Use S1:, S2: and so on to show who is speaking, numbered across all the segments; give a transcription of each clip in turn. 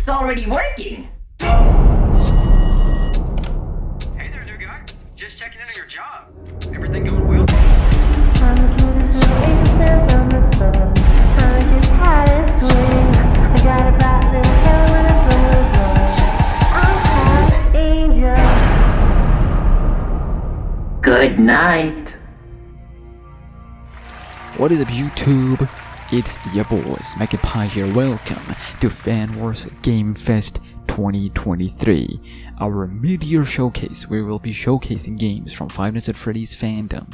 S1: It's already working!
S2: Hey there, new guy. Just checking in on your job. Everything going well?
S1: Good night.
S3: What is up, YouTube? It's your boy SmackNPie here. Welcome to Fanverse Game Fest 2023, our mid-year showcase where we'll be showcasing games from Five Nights at Freddy's fandom,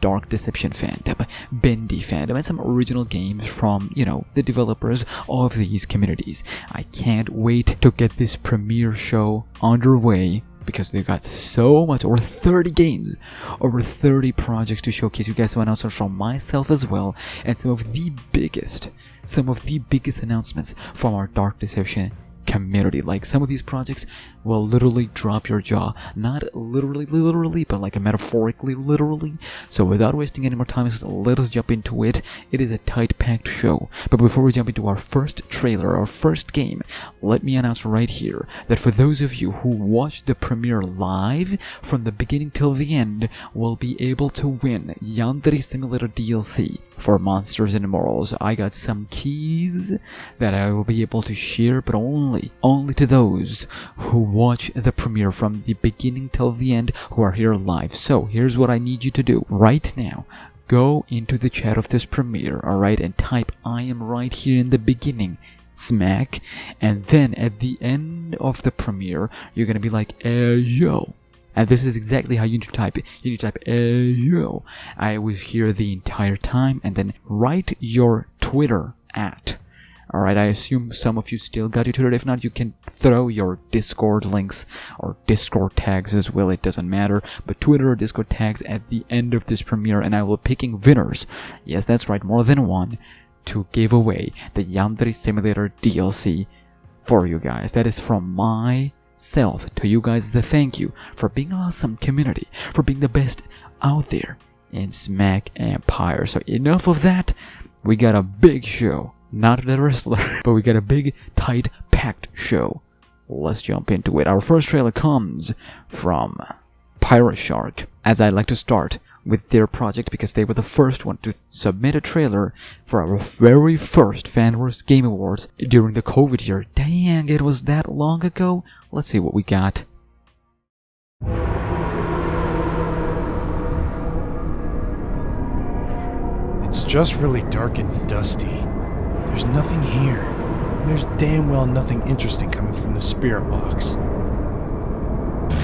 S3: Dark Deception fandom, Bendy fandom, and some original games from, the developers of these communities. I can't wait to get this premiere show underway, because they've got so much, over 30 games, over 30 projects to showcase. You guys have announcements from myself as well, and some of the biggest announcements from our Dark Deception community. Like, some of these projects will literally drop your jaw. Not literally, but like a metaphorically, literally. So without wasting any more time, let us jump into it. It is a tight packed show. But before we jump into our first trailer, our first game, let me announce right here that for those of you who watched the premiere live from the beginning till the end, will be able to win Yandere Simulator DLC for Monsters and Immortals. I got some keys that I will be able to share, but only to those who watch the premiere from the beginning till the end, who are here live. So here's what I need you to do right now. Go into the chat of this premiere, alright, and type "I am right here in the beginning, smack," and then at the end of the premiere, you're gonna be like, yo. And this is exactly how you need to type it. You need to type, yo. I was here the entire time, and then write your Twitter at. Alright, I assume some of you still got your Twitter. If not, you can throw your Discord links or Discord tags as well. It doesn't matter. But Twitter or Discord tags at the end of this premiere, and I will be picking winners. Yes, that's right, more than one, to give away the Yandere Simulator DLC for you guys. That is from myself to you guys as a thank you for being awesome community, for being the best out there in SmackNPie. So enough of that. We got a big show. Not the wrestler, but we got a big, tight, packed show. Let's jump into it. Our first trailer comes from Pirate Shark, as I like to start with their project because they were the first one to submit a trailer for our very first Fanverse Game Awards during the COVID year. Dang, it was that long ago. Let's see what we got.
S4: It's just really dark and dusty. There's nothing here. There's damn well nothing interesting coming from the spirit box.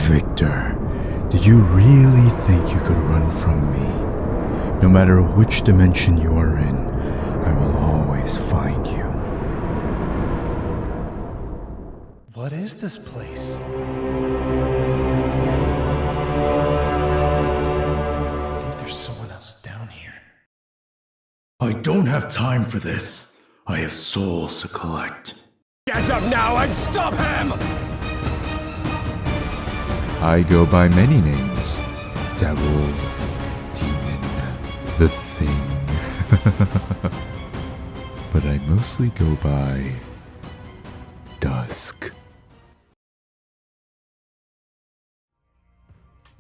S5: Victor, did you really think you could run from me? No matter which dimension you are in, I will always find you.
S4: What is this place? I think there's someone else down here.
S5: I don't have time for this. I have souls to collect.
S6: Get up now and stop him!
S5: I go by many names. Devil, Demon, The Thing. But I mostly go by Dusk.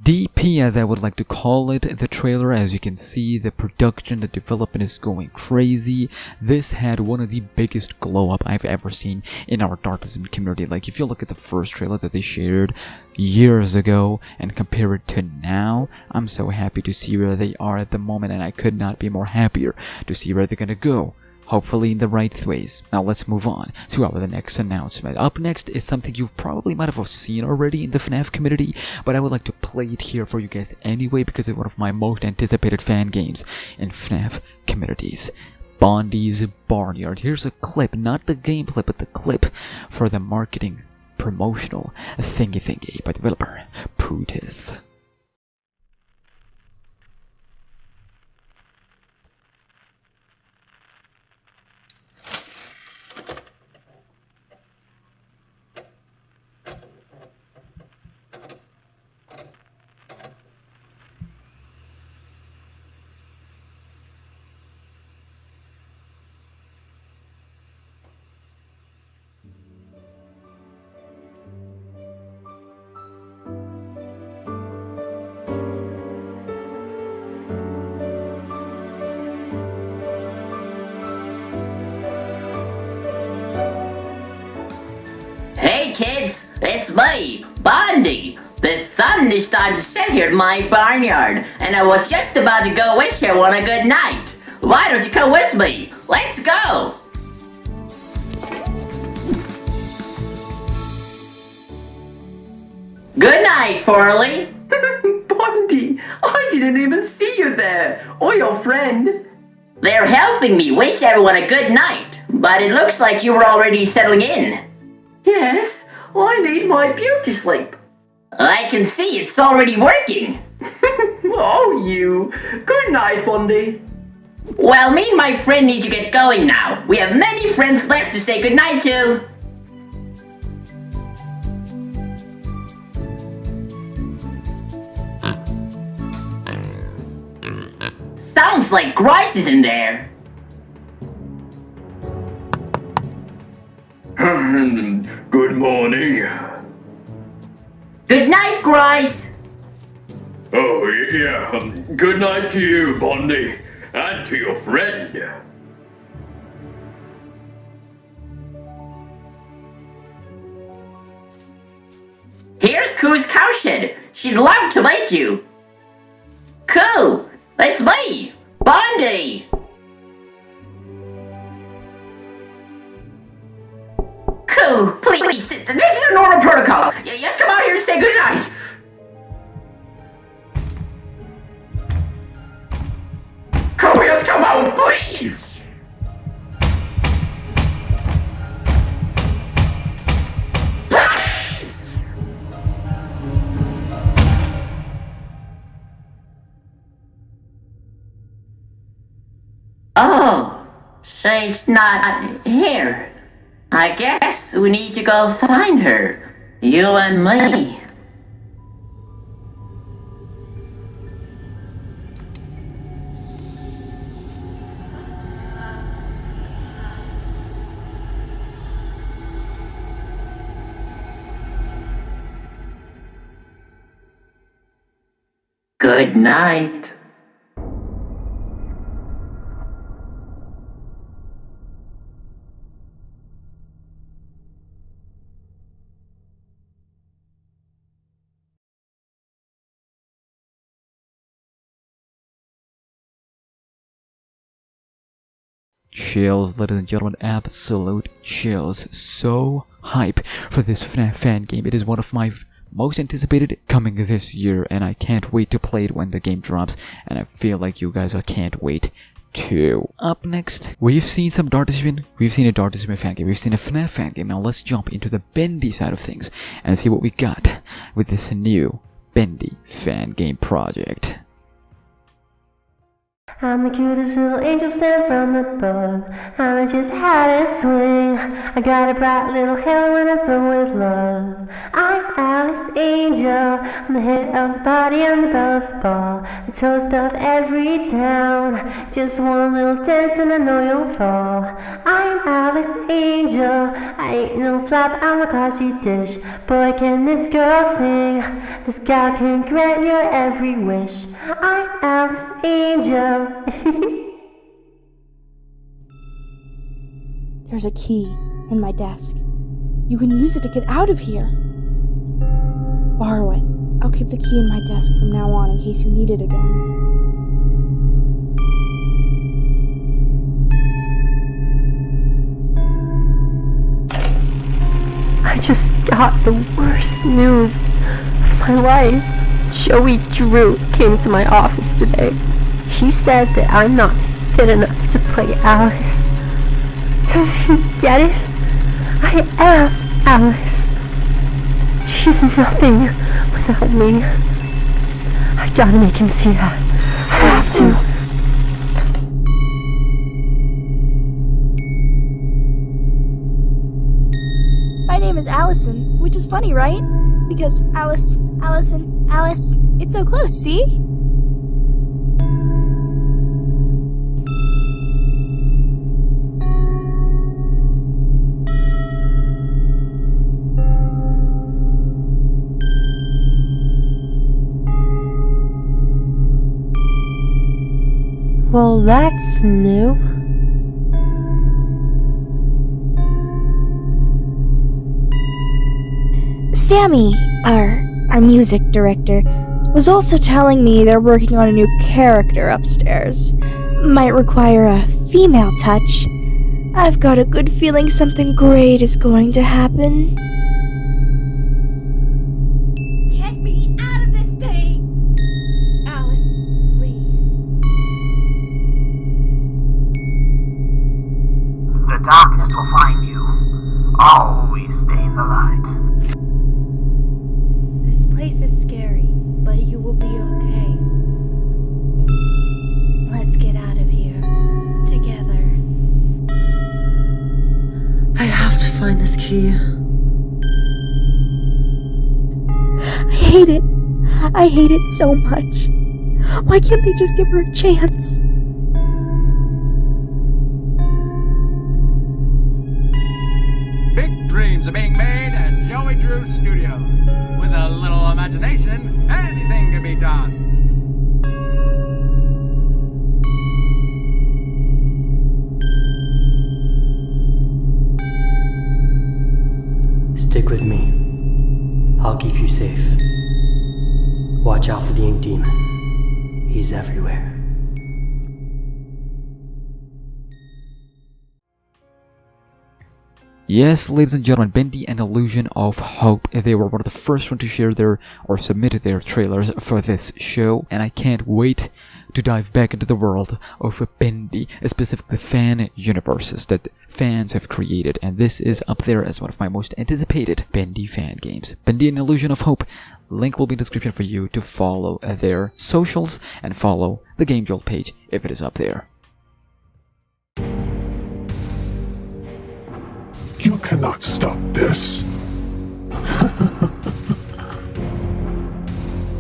S3: DP, as I would like to call it, the trailer. As you can see, the production, the development is going crazy. This had one of the biggest glow up I've ever seen in our Dark Deception community. Like, if you look at the first trailer that they shared years ago and compare it to now, I'm so happy to see where they are at the moment, and I could not be more happier to see where they're gonna go. Hopefully in the right ways. Now let's move on to the next announcement. Up next is something you probably might have seen already in the FNAF community, but I would like to play it here for you guys anyway because it's one of my most anticipated fan games in FNAF communities. Bondi's Barnyard. Here's a clip, not the gameplay, but the clip for the marketing promotional thingy by developer Putis.
S1: this time to sit here in my barnyard, and I was just about to go wish everyone a good night. Why don't you come with me? Let's go! Good night, Farley.
S7: Bundy, I didn't even see you there, or your friend.
S1: They're helping me wish everyone a good night, but it looks like you were already settling in.
S7: Yes, I need my beauty sleep.
S1: I can see it's already working.
S7: Oh, you. Good night, Bundy.
S1: Well, me and my friend need to get going now. We have many friends left to say goodnight to. Sounds like Grice is in there.
S6: Good morning.
S1: Good night, Grice.
S6: Oh, yeah. Good night to you, Bundy. And to your friend.
S1: Here's Koo's cowshed. She'd love to meet you. Koo, it's me, Bundy. Koo, please, this is a normal protocol. Just come out here and say goodnight.
S7: Koo, just come out, please.
S1: Oh, she's not here. I guess we need to go find her. You and me. Good night.
S3: Chills, ladies and gentlemen, absolute chills. So hype for this FNAF fan game. It is one of my most anticipated coming this year, and I can't wait to play it when the game drops, and I feel like you guys can't wait too. Up next, we've seen some Dark Deception, we've seen a Dark Deception fan game, we've seen a FNAF fan game. Now let's jump into the Bendy side of things and see what we got with this new Bendy fan game project.
S8: I'm the cutest little angel sent from above, and I just had a swing. I got a bright little halo and I'm filled with love. I'm Alice Angel, I'm the head of the party, I'm the belle of the ball, the toast of every town. Just one little dance and I know you'll fall. I'm Alice Angel, I ain't no flop, I'm a classy dish. Boy, can this girl sing, this gal can grant your every wish. I'm Alice Angel.
S9: There's a key in my desk. You can use it to get out of here. Borrow it. I'll keep the key in my desk from now on in case you need it again.
S8: I just got the worst news of my life. Joey Drew came to my office today. He said that I'm not fit enough to play Alice. Does he get it? I am Alice. She's nothing without me. I gotta make him see that. I have to.
S9: My name is Allison, which is funny, right? Because Alice, Allison, Alice, it's so close, see?
S8: Well, that's new.
S9: Sammy, our music director, was also telling me they're working on a new character upstairs. Might require a female touch. I've got a good feeling something great is going to happen.
S8: Get me out of this thing! Alice, please.
S10: The darkness will find you. Always stay in the light.
S8: This place is scary, but you will be okay. Let's get out of here. Together.
S7: I have to find this key.
S9: I hate it. I hate it so much. Why can't they just give her a chance?
S11: Big dreams are being made at Joey Drew Studios. With a little imagination, anything can be done.
S12: Stick with me. I'll keep you safe. Watch out for the Ink Demon. He's everywhere.
S3: Yes, ladies and gentlemen, Bendy and Illusion of Hope. They were one of the first one to share their or submitted their trailers for this show, and I can't wait to dive back into the world of Bendy, specifically the fan universes that fans have created, and this is up there as one of my most anticipated Bendy fan games. Bendy and Illusion of Hope. Link will be in the description for you to follow their socials and follow the Game Jolt page if it is up there.
S13: You cannot stop this.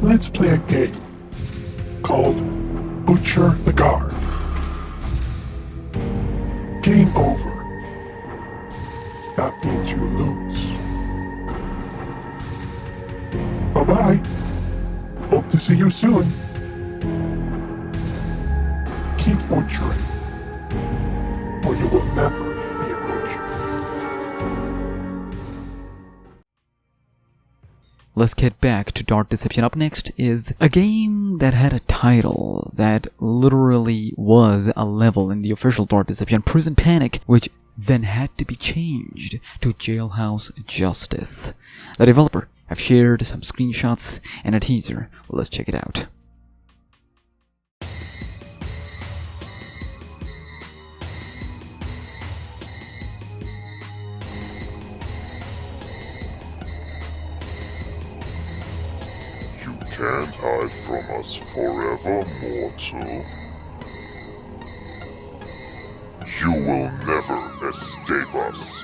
S13: Let's play a game called Butcher the Guard. Game over. That means you lose. Bye-bye. Hope to see you soon. Keep butchering, or you will never be a butcher.
S3: Let's get back to Dark Deception. Up next is a game that had a title that literally was a level in the official Dark Deception, Prison Panic, which then had to be changed to Jailhouse Justice. The developer have shared some screenshots and a teaser. Well, let's check it out.
S14: Can't hide from us forever, mortal. You will never escape us.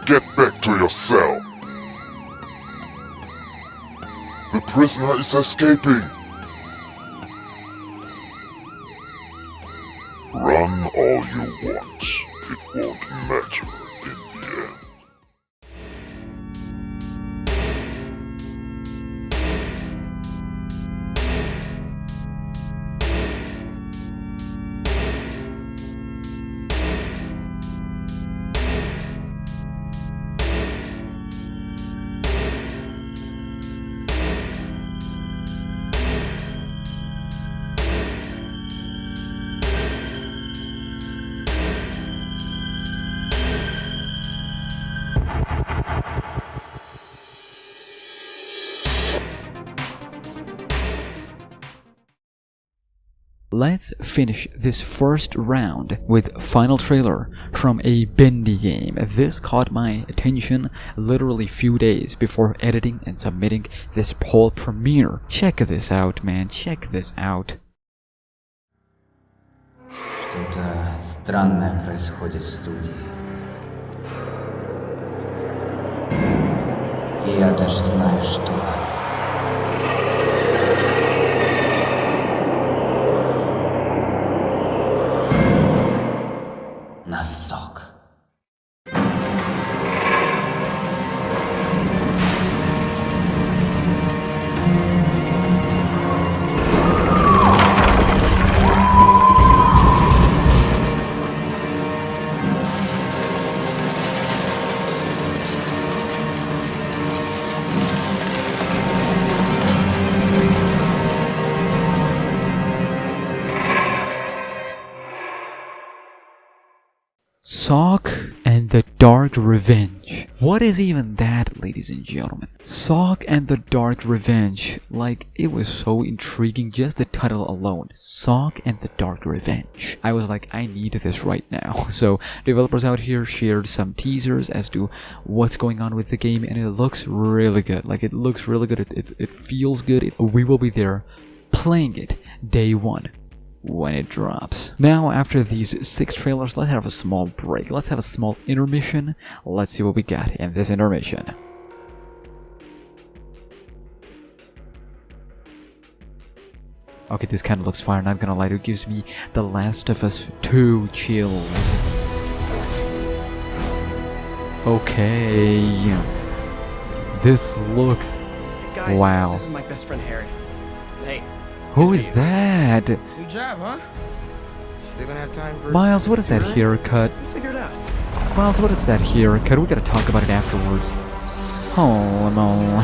S14: Get back to your cell. The prisoner is escaping. Run all you want. It won't matter in the end.
S3: Let's finish this first round with final trailer from a Bendy game. This caught my attention literally few days before editing and submitting this whole premiere. Check this out, man. Check this out.
S15: Что-то странное происходит в студии. И я даже знаю, что. Носок.
S3: and the Dark Revenge. What is even that, ladies and gentlemen? Sock and the Dark Revenge. Like, it was so intriguing, just the title alone. Sock and the Dark Revenge. I was like, I need this right now. So, developers out here shared some teasers as to what's going on with the game, and it looks really good. Like, it looks really good. It feels good. We will be there playing it day one when it drops. Now, after these 6 trailers, let's have a small break. Let's have a small intermission. Let's see what we got in this intermission. Okay, this kind of looks fire, not gonna lie. It gives me The Last of Us 2 chills. Okay. This looks...
S16: Guys,
S3: wow.
S16: This is my best friend Harry. Hey.
S3: Who is that?
S16: Good job, huh? Still gonna have time for...
S3: Miles, what is that haircut?
S16: Figure it out.
S3: Miles, what is that haircut? We gotta talk about it afterwards. Oh no.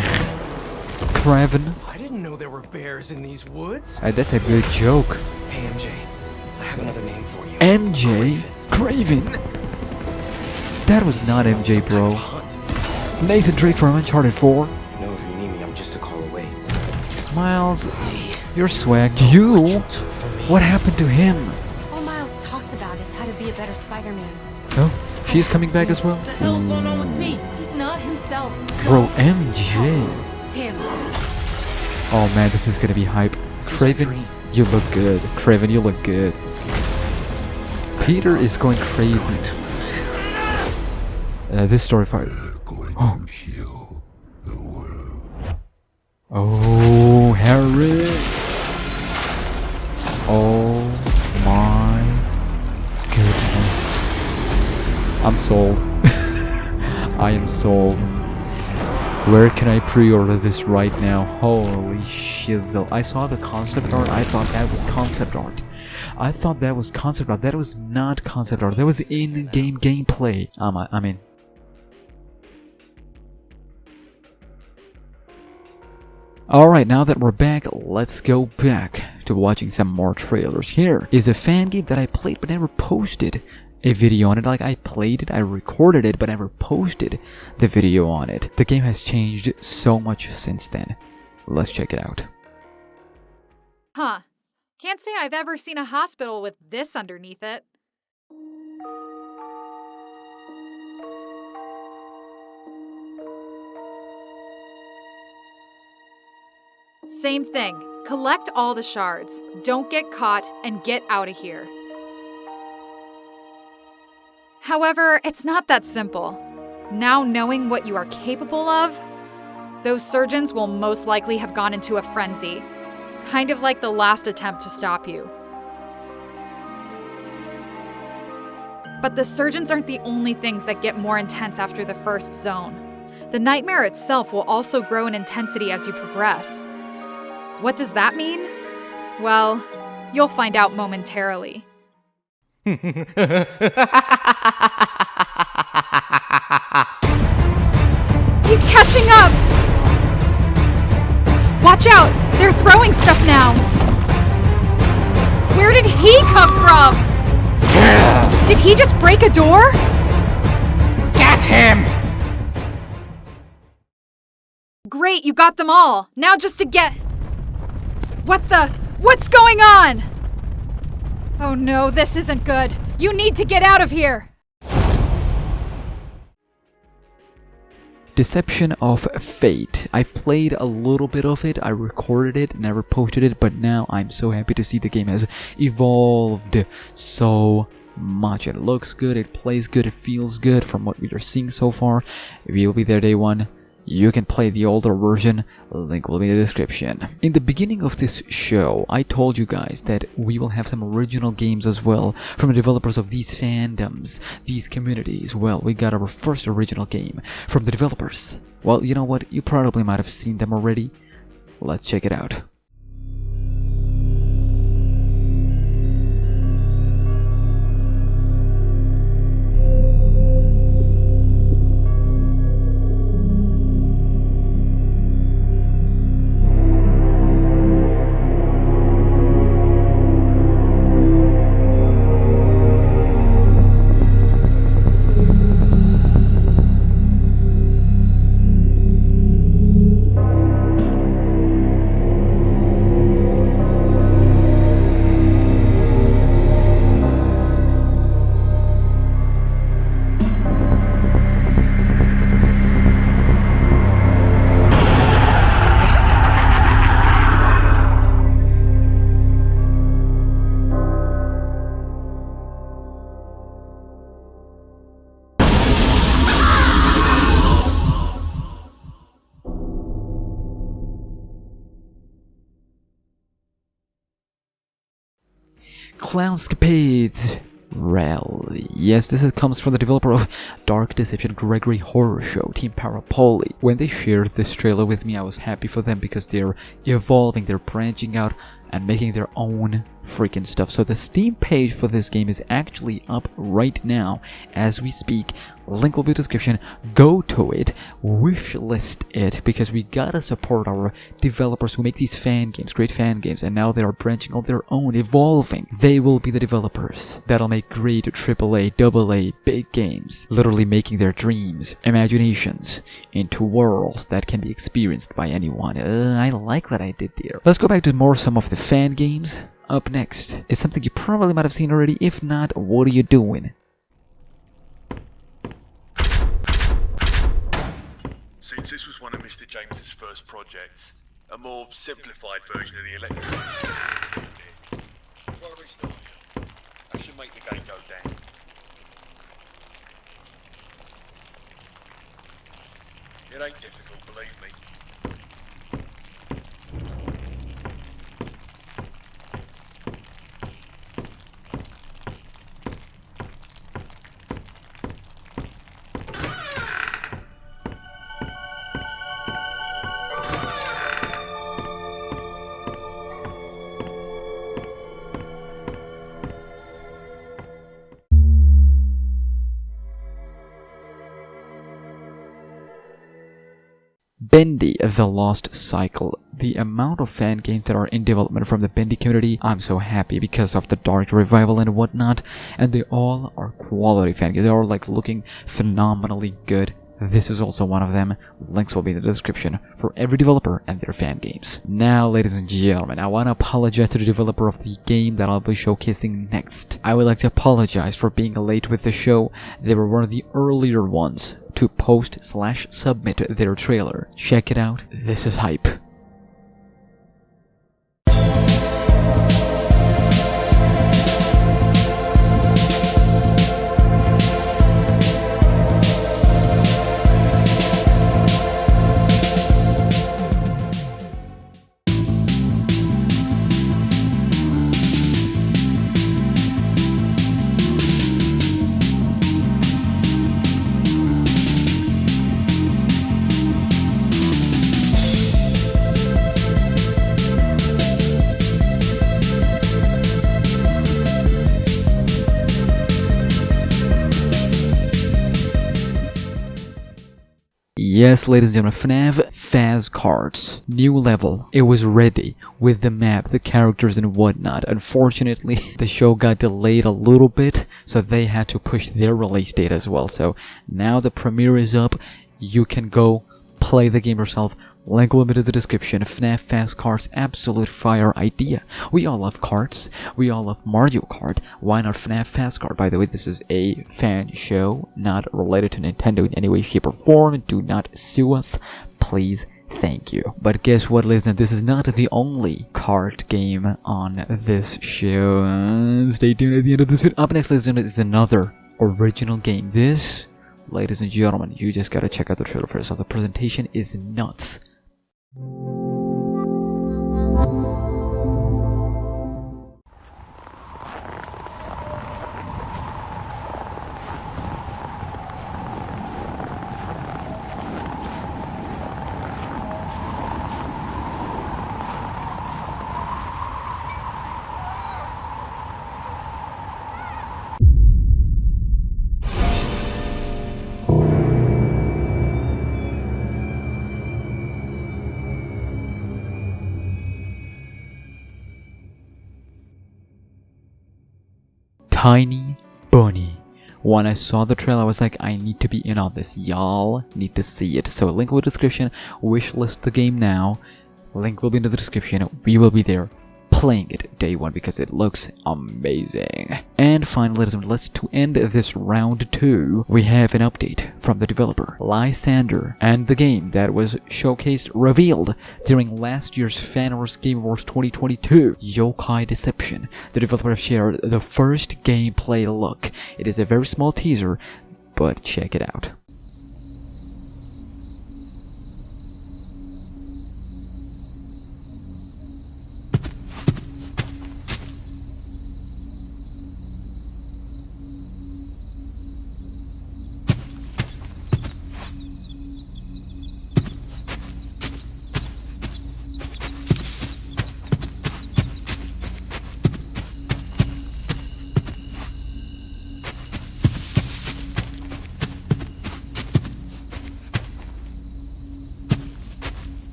S3: Craven.
S16: I didn't know there were bears in these woods.
S3: That's a good joke.
S16: Hey MJ, I have another name for you.
S3: MJ? Craven? That was not MJ, bro. Nathan Drake from Uncharted 4.
S16: You know if you need me, I'm just a call away.
S3: Miles, you're swagged. You? What happened to him?
S17: All Miles talks about is how to be a better Spider-Man.
S3: Oh, she's coming back as well?
S17: What the hell's going on with me? He's not himself.
S3: Bro, MJ.
S17: Him.
S3: Oh man, this is gonna be hype. Craven, you look good. Craven, you look good. Peter is going crazy. This story part. Oh. Oh, Harry. Oh my goodness. I'm sold. I am sold. Where can I pre-order this right now? Holy shizzle. I saw the concept art. I thought that was concept art. I thought that was concept art. That was not concept art. That was in-game gameplay. I mean... Alright, now that we're back, let's go back to watching some more trailers. Here is a fan game that I played but never posted a video on it. Like, I played it, I recorded it, but never posted the video on it. The game has changed so much since then. Let's check it out.
S18: Huh. Can't say I've ever seen a hospital with this underneath it. Same thing. Collect all the shards. Don't get caught and get out of here. However, it's not that simple. Now knowing what you are capable of, those surgeons will most likely have gone into a frenzy. Kind of like the last attempt to stop you. But the surgeons aren't the only things that get more intense after the first zone. The nightmare itself will also grow in intensity as you progress. What does that mean? Well, you'll find out momentarily. He's catching up! Watch out! They're throwing stuff now! Where did he come from? Did he just break a door?
S16: Get him!
S18: Great, you got them all. Now just to get... What's going on? Oh no, this isn't good. You need to get out of here!
S3: Deception of Fate. I've played a little bit of it, I recorded it, never posted it, but now I'm so happy to see the game has evolved so much. It looks good, it plays good, it feels good from what we are seeing so far. We'll be there day one. You can play the older version, link will be in the description. In the beginning of this show, I told you guys that we will have some original games as well from the developers of these fandoms, these communities. Well, we got our first original game from the developers. Well, you know what, you probably might have seen them already. Let's check it out. Clownscapades Rally. Yes, this comes from the developer of Dark Deception Gregory Horror Show, Team Parapoli. When they shared this trailer with me, I was happy for them because they're evolving, they're branching out and making their own freaking stuff. So the Steam page for this game is actually up right now as we speak. Link will be in the description. Go to it, wishlist it, because we gotta support our developers who make these fan games, great fan games, and now they are branching on their own, evolving. They will be the developers that'll make great AAA, AA, big games, literally making their dreams, imaginations into worlds that can be experienced by anyone. I like what I did there. Let's go back to some of the fan games. Up next is something you probably might have seen already. If not, what are you doing?
S19: Since this was one of Mr. James's first projects, a more simplified version of the electric... Well, restart. That should make the game go down. It ain't difficult, believe me.
S3: Bendy, The Lost Cycle. The amount of fan games that are in development from the Bendy community, I'm so happy because of the Dark Revival and whatnot, and they all are quality fan games. They are like looking phenomenally good. This is also one of them. Links will be in the description for every developer and their fan games. Now, ladies and gentlemen, I want to apologize to the developer of the game that I'll be showcasing next. I would like to apologize for being late with the show. They were one of the earlier ones to post/submit their trailer. Check it out. This is hype. Yes, ladies and gentlemen, FNAF Fazkarts. New level. It was ready with the map, the characters and whatnot. Unfortunately, the show got delayed a little bit, so they had to push their release date as well. So now the premiere is up. You can go play the game yourself. Link will be in the description. FNAF Fazkarts, absolute fire idea. We all love karts. We all love Mario Kart. Why not FNAF Fazkart? By the way, this is a fan show, not related to Nintendo in any way, shape, or form. Do not sue us, please. Thank you. But guess what, ladies and gentlemen, this is not the only kart game on this show. Stay tuned at the end of this video. Up next, ladies and gentlemen, is another original game. This, ladies and gentlemen, you just gotta check out the trailer for yourself. The presentation is nuts. Tiny Bunny. When I saw the trailer, I was like, I need to be in on this. Y'all need to see it. So link will be in the description. Wishlist the game now. Link will be in the description. We will be there playing it day one because it looks amazing. And finally, ladies and gentlemen, let's to end this round 2. We have an update from the developer, Lysander, and the game that was showcased, revealed during last year's Fanverse Game Awards 2022, Yokai Deception. The developer have shared the first gameplay look. It is a very small teaser, but check it out.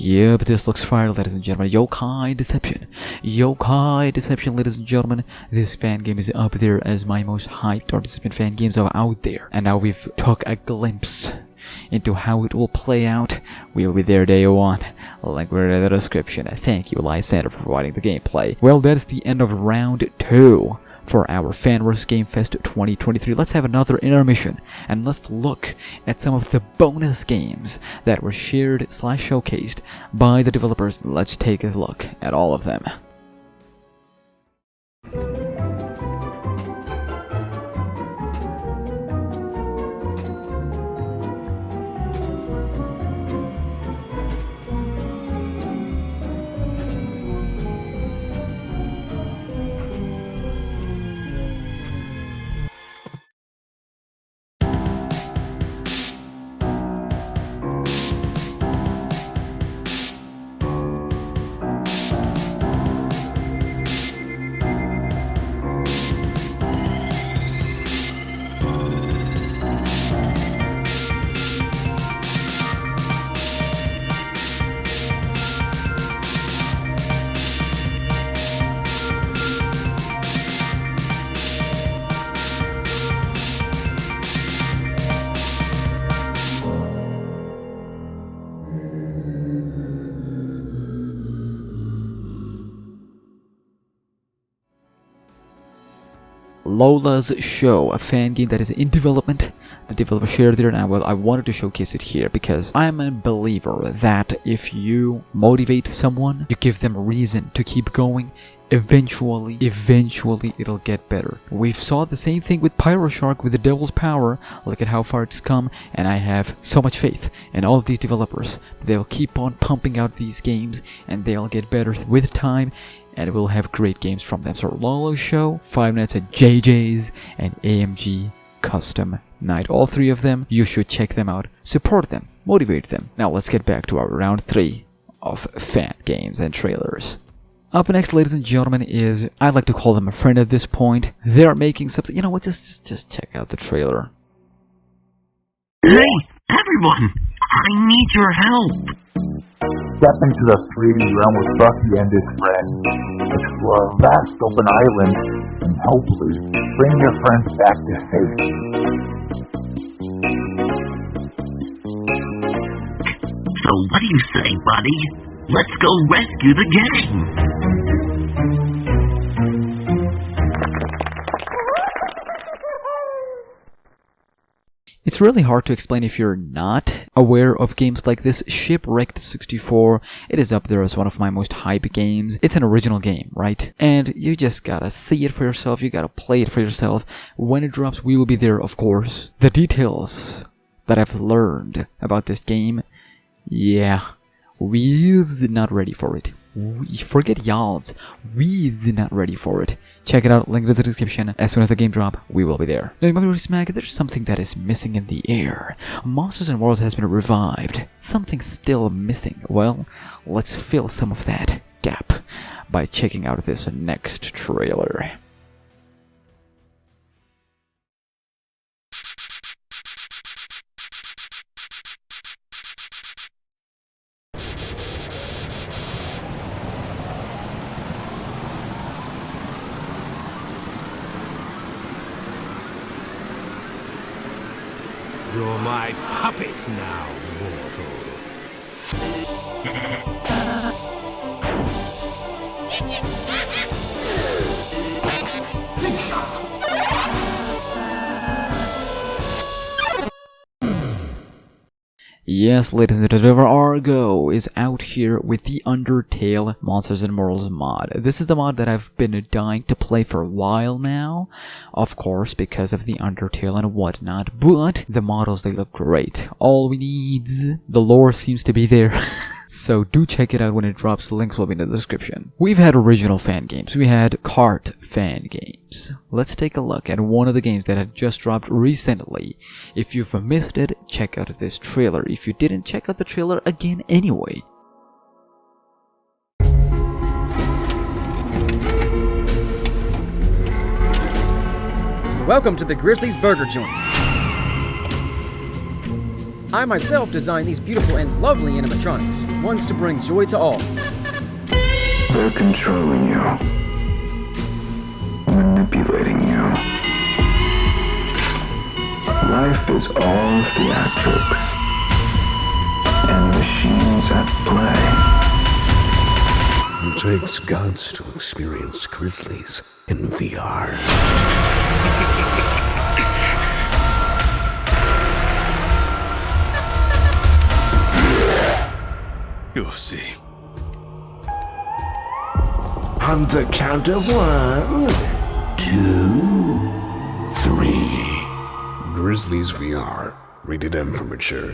S3: Yep, this looks fire, ladies and gentlemen. Yokai Deception. Yokai Deception, ladies and gentlemen. This fan game is up there as my most hyped participant fan games are out there. And now we've took a glimpse into how it will play out. We'll be there day one. Link will in the description. Thank you, Lysander, for providing the gameplay. Well, that's the end of round 2 for our Fanverse Game Fest 2023. Let's have another intermission and let's look at some of the bonus games that were shared / showcased by the developers. Let's take a look at all of them. Lola's Show, a fan game that is in development. The developer shared there, and I wanted to showcase it here because I'm a believer that if you motivate someone, you give them a reason to keep going, eventually it'll get better. We've saw the same thing with Pyroshark with the Devil's Power. Look at how far it's come, and I have so much faith in all of these developers. They'll keep on pumping out these games, and they'll get better with time, and we'll have great games from them. So Lola's Show, 5 Nights at JJ's, and AMG Custom Night. All 3 of them, you should check them out, support them, motivate them. Now let's get back to our round 3 of fan games and trailers. Up next, ladies and gentlemen, is, I like to call them a friend at this point. They're making something, you know what, just check out the trailer.
S10: Hey, everyone! I need your help!
S13: Step into the 3D realm with Bucky and his friend. Explore a vast open island, and hopefully bring your friends back to safety.
S10: So what do you say, buddy? Let's go rescue the gang!
S3: It's really hard to explain if you're not aware of games like this. Shipwrecked 64, it is up there as one of my most hype games. It's an original game, right? And you just gotta see it for yourself, you gotta play it for yourself. When it drops, we will be there, of course. The details that I've learned about this game, yeah, we's not ready for it. Forget y'all's, we's not ready for it. Check it out, link in the description. As soon as the game drop, we will be there. Now you might be smack, there's something that is missing in the air. Monsters and Worlds has been revived. Something's still missing. Well, let's fill some of that gap by checking out this next trailer.
S11: You're my puppet now, mortal.
S3: Yes, ladies and gentlemen, Argo is out here with the Undertale Monsters and Worlds mod. This is the mod that I've been dying to play for a while now, of course, because of the Undertale and whatnot, but the models, they look great. All we need, the lore seems to be there. So do check it out when it drops. The links will be in the description. We've had original fan games. We had kart fan games. Let's take a look at one of the games that had just dropped recently. If you've missed it, check out this trailer. If you didn't, check out the trailer again anyway.
S20: Welcome to the Grizzly's Burger Joint. I myself designed these beautiful and lovely animatronics, ones to bring joy to all.
S21: They're controlling you, manipulating you. Life is all theatrics, and machines at play.
S22: It takes guts to experience Grizzlies in VR.
S14: You'll see.
S22: On the count of 1, 2, 3. Grizzlies VR. Rated M for mature.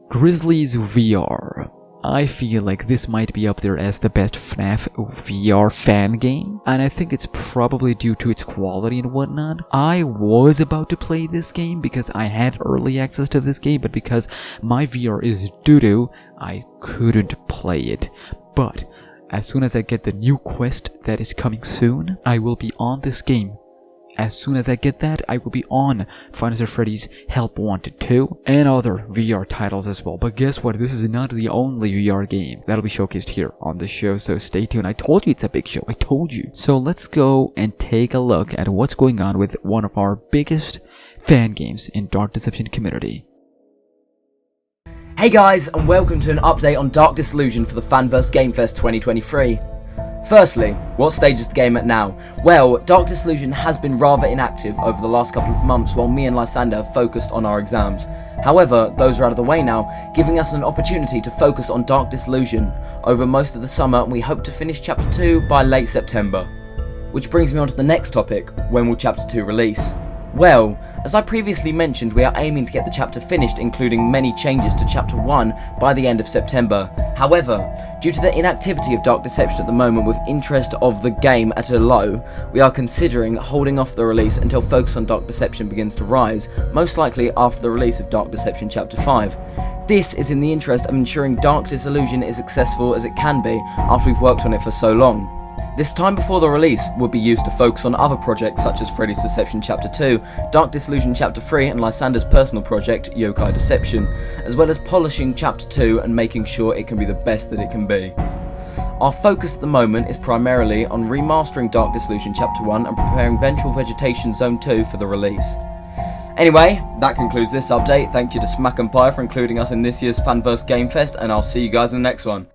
S3: Grizzlies VR. I feel like this might be up there as the best FNAF VR fan game, and I think it's probably due to its quality and whatnot. I was about to play this game because I had early access to this game, but because my VR is doo-doo, I couldn't play it. But as soon as I get the new quest that is coming soon, I will be on this game. As soon as I get that, I will be on Five Nights at Freddy's Help Wanted 2 and other VR titles as well. But guess what? This is not the only VR game that'll be showcased here on the show, so stay tuned. I told you it's a big show. I told you. So let's go and take a look at what's going on with one of our biggest fan games in Dark Deception community.
S23: Hey guys, and welcome to an update on Dark Disillusion for the Fanverse Game Fest 2023. Firstly, what stage is the game at now? Well, Dark Disillusion has been rather inactive over the last couple of months while me and Lysander have focused on our exams. However, those are out of the way now, giving us an opportunity to focus on Dark Disillusion. Over most of the summer, we hope to finish Chapter 2 by late September. Which brings me on to the next topic, when will Chapter 2 release? Well, as I previously mentioned, we are aiming to get the chapter finished, including many changes to Chapter 1 by the end of September. However, due to the inactivity of Dark Deception at the moment with interest of the game at a low, we are considering holding off the release until focus on Dark Deception begins to rise, most likely after the release of Dark Deception Chapter 5. This is in the interest of ensuring Dark Disillusion is successful as it can be after we've worked on it for so long. This time before the release will be used to focus on other projects such as Freddy's Deception Chapter 2, Dark Disillusion Chapter 3 and Lysander's personal project, Yokai Deception, as well as polishing Chapter 2 and making sure it can be the best that it can be. Our focus at the moment is primarily on remastering Dark Disillusion Chapter 1 and preparing Ventral Vegetation Zone 2 for the release. Anyway, that concludes this update. Thank you to SmackNPie for including us in this year's Fanverse Game Fest, and I'll see you guys in the next one.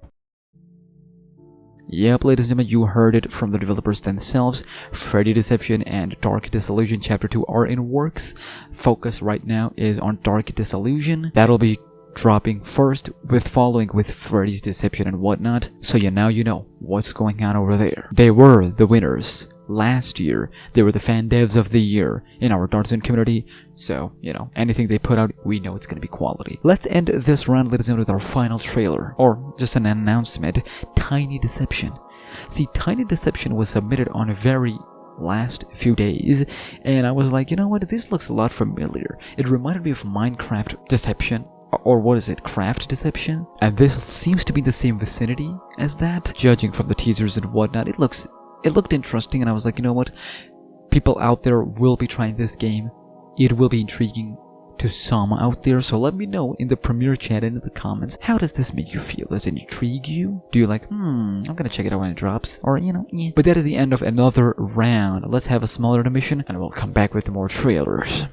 S3: Yep, ladies and gentlemen, you heard it from the developers themselves. Freddy Deception and Dark Disillusion Chapter 2 are in works. Focus right now is on Dark Disillusion. That'll be dropping first, following with Freddy's Deception and whatnot. So yeah, now you know what's going on over there. They were the winners last year. They were the fan devs of the year in our Dark Zone community. So, you know, anything they put out, we know it's gonna be quality. Let's end this round, ladies and gentlemen, with our final trailer, or just an announcement. Tiny Deception. See, Tiny Deception was submitted on a very last few days, and I was like, you know what, this looks a lot familiar. It reminded me of Minecraft Deception, or what is it, Craft Deception? And this seems to be the same vicinity as that. Judging from the teasers and whatnot, it looked interesting, and I was like, you know what, people out there will be trying this game. It will be intriguing to some out there, so let me know in the premiere chat and in the comments, how does this make you feel? Does it intrigue you? Do you like, I'm gonna check it out when it drops? Or, you know, yeah. But that is the end of another round. Let's have a smaller intermission, and we'll come back with more trailers.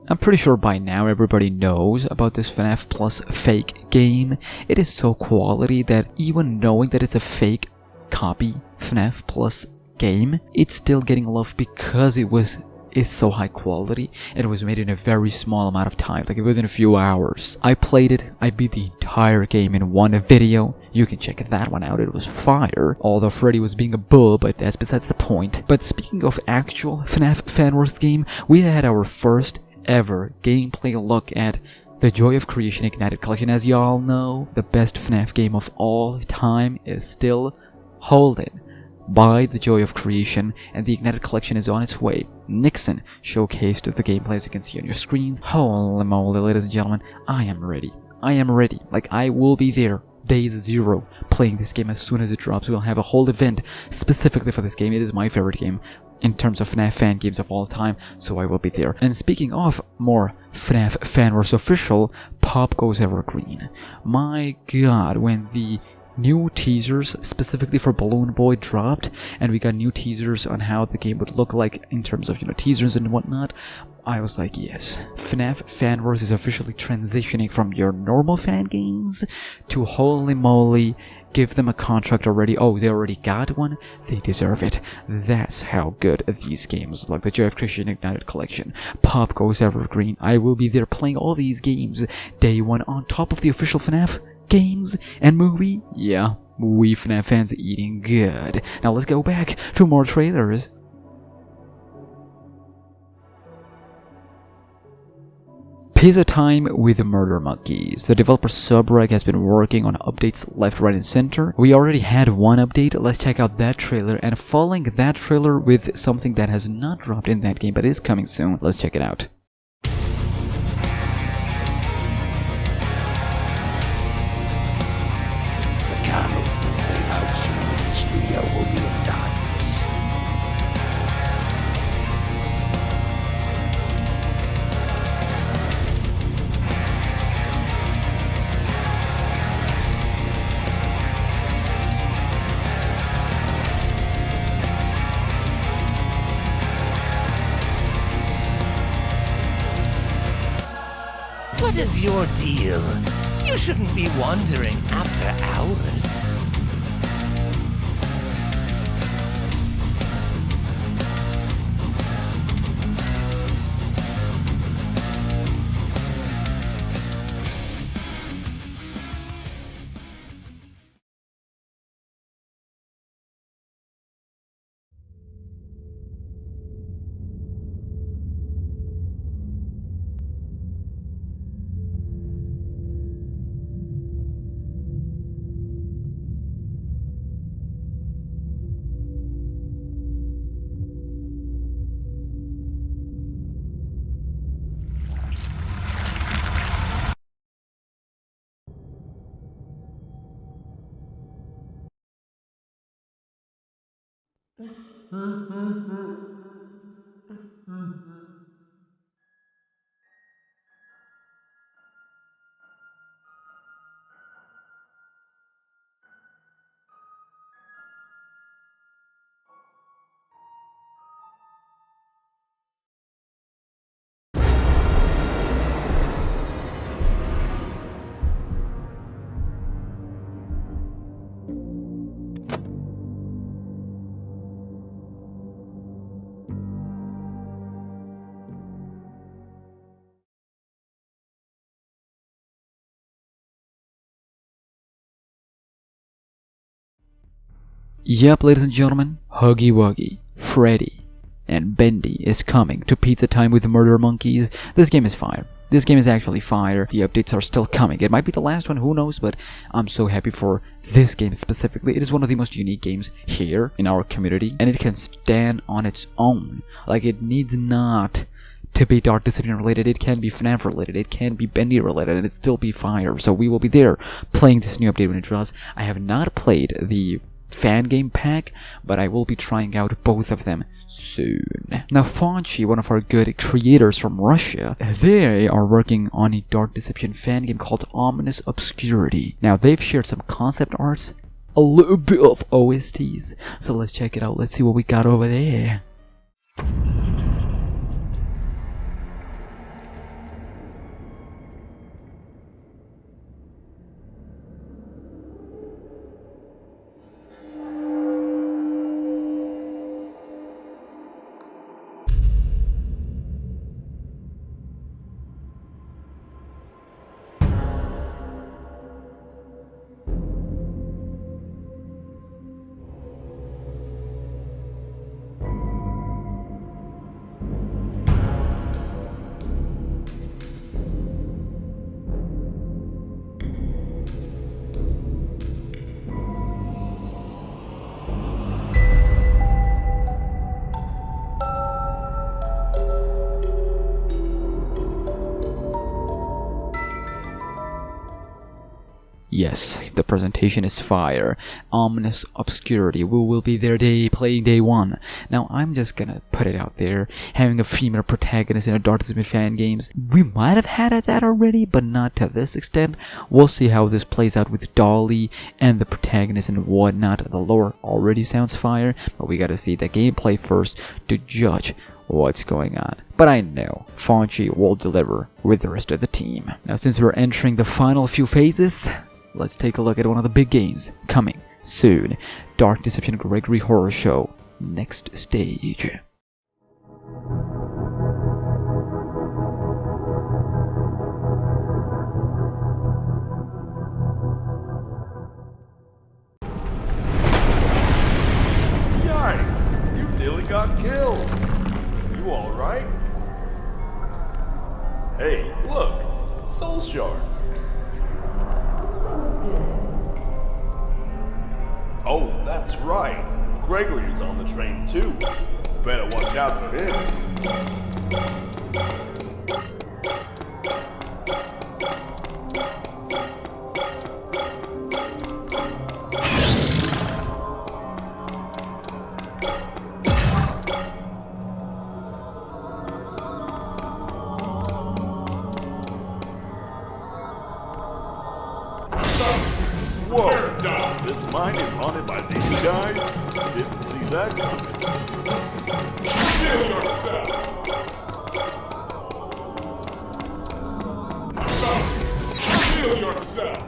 S3: I'm pretty sure by now everybody knows about this FNAF Plus fake game. It is so quality that even knowing that it's a fake copy FNAF Plus game, it's still getting love because it's so high quality and it was made in a very small amount of time, like within a few hours. I played it, I beat the entire game in one video. You can check that one out, it was fire. Although Freddy was being a bull, but that's besides the point. But speaking of actual FNAF Fanverse game, we had our first ever gameplay look at the Joy of Creation Ignited Collection. As you all know, the best FNAF game of all time is still holding by the Joy of Creation, and the Ignited Collection is on its way. Nixon showcased the gameplay, as you can see on your screens. Holy moly, ladies and gentlemen, I am ready. I am ready. Like, I will be there day 0 playing this game as soon as it drops. We'll have a whole event specifically for this game. It is my favorite game in terms of FNAF fan games of all time, so I will be there. And speaking of more FNAF Fanverse official, Pop Goes Evergreen. My god, when the new teasers specifically for Balloon Boy dropped, and we got new teasers on how the game would look like in terms of, teasers and whatnot, I was like, yes, FNAF Fanverse is officially transitioning from your normal fan games to holy moly, give them a contract already. Oh, they already got one? They deserve it. That's how good these games look. The Joy of Christian Ignited Collection, Pop Goes Evergreen. I will be there playing all these games day 1 on top of the official FNAF games and movie. Yeah, we FNAF fans eating good. Now let's go back to more trailers. Pizza Time with the Murder Monkeys. The developer Subreg has been working on updates left, right, and center. We already had one update. Let's check out that trailer, and following that trailer with something that has not dropped in that game but is coming soon. Let's check it out.
S22: The candles will fade out soon and the studio will be in darkness.
S2: What is your deal? You shouldn't be wandering after hours.
S3: Yep, ladies and gentlemen, Huggy Wuggy, Freddy, and Bendy is coming to Pizza Time with the Murder Monkeys. This game is fire. This game is actually fire. The updates are still coming. It might be the last one, who knows, but I'm so happy for this game specifically. It is one of the most unique games here in our community, and it can stand on its own. Like, it needs not to be Dark Deception related, it can be FNAF related, it can be Bendy related, and it still be fire. So we will be there playing this new update when it drops. I have not played the fan game pack, but I will be trying out both of them soon. Now Fonchi, one of our good creators from Russia, they are working on a Dark Deception fan game called Ominous Obscurity. Now they've shared some concept arts, a little bit of OSTs, so let's check it out. Let's see what we got over there. Yes, the presentation is fire. Ominous obscurity. We will be there playing day 1. Now, I'm just gonna put it out there. Having a female protagonist in a Dark Deception fan games, we might have had that already, but not to this extent. We'll see how this plays out with Dolly and the protagonist and whatnot. The lore already sounds fire, but we gotta see the gameplay first to judge what's going on. But I know Fonchi will deliver with the rest of the team. Now, since we're entering the final few phases, let's take a look at one of the big games coming soon. Dark Deception Gregory Horror Show. Next stage.
S14: Yikes! You nearly got killed. You alright? Hey, look! Soul shards! Oh, that's right. Gregory is on the train too. Better watch out for him. Whoa! This mine is haunted by these guys? Didn't see that coming. Kill yourself! Kill yourself!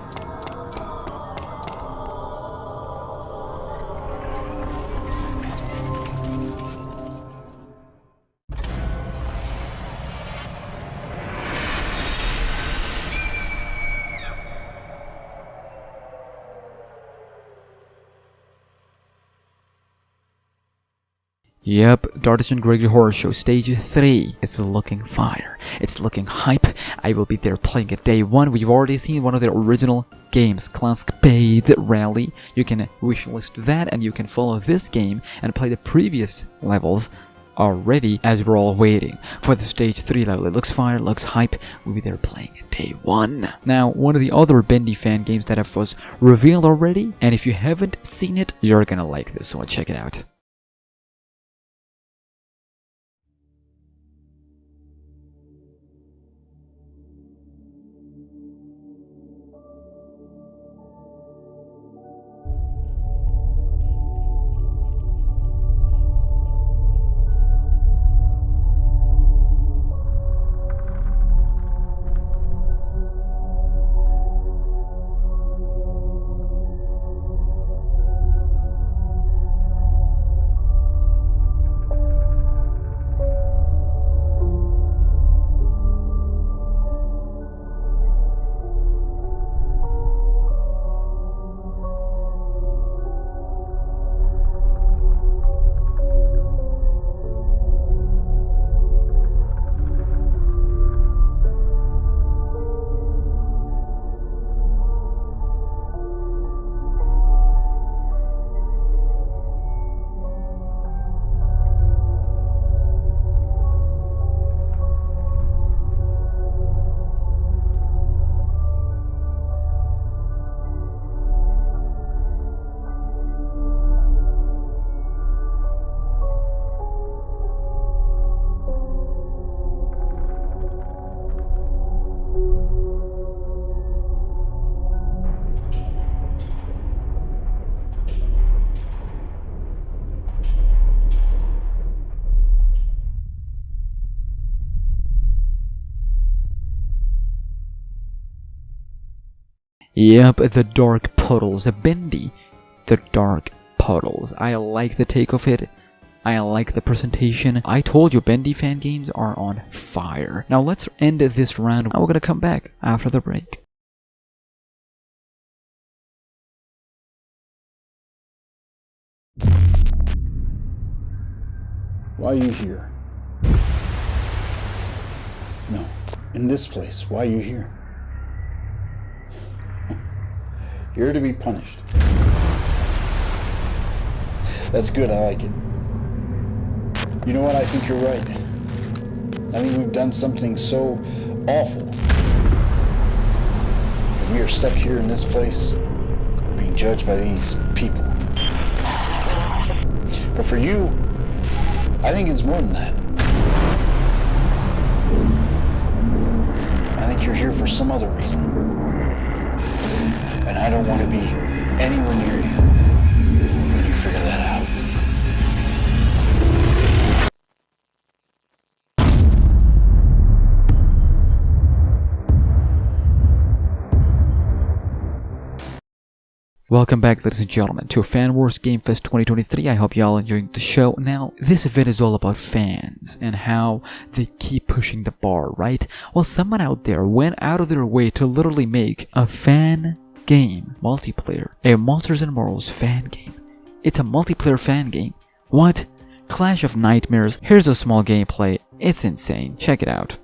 S3: Yep, Dark Deception Gregory Horror Show Stage 3. It's looking fire. It's looking hype. I will be there playing it day 1. We've already seen one of the original games, Clownscapades Rally. You can wishlist that and you can follow this game and play the previous levels already as we're all waiting for the Stage 3 level. It looks fire, looks hype. We'll be there playing it day 1. Now, one of the other Bendy fan games that was revealed already, and if you haven't seen it, you're gonna like this one. Check it out. Yep, the dark puddles, Bendy. The dark puddles. I like the take of it. I like the presentation. I told you Bendy fan games are on fire. Now let's end this round. We're gonna come back after the break.
S4: Why are you here? No, in this place. Why are you here? Here to be punished. That's good, I like it. You know what, I think you're right. I think we've done something so awful. We are stuck here in this place, being judged by these people. But for you, I think it's more than that. I think you're here for some other reason. And I don't want to be anywhere near you when you figure that out.
S3: Welcome back, ladies and gentlemen, to Fanverse Game Fest 2023. I hope y'all enjoying the show. Now, this event is all about fans and how they keep pushing the bar, right? Well, someone out there went out of their way to literally make a fan game multiplayer, a Monsters and Morals fan game. It's a multiplayer fan game. What? Clash of Nightmares. Here's a small gameplay. It's insane. Check it out.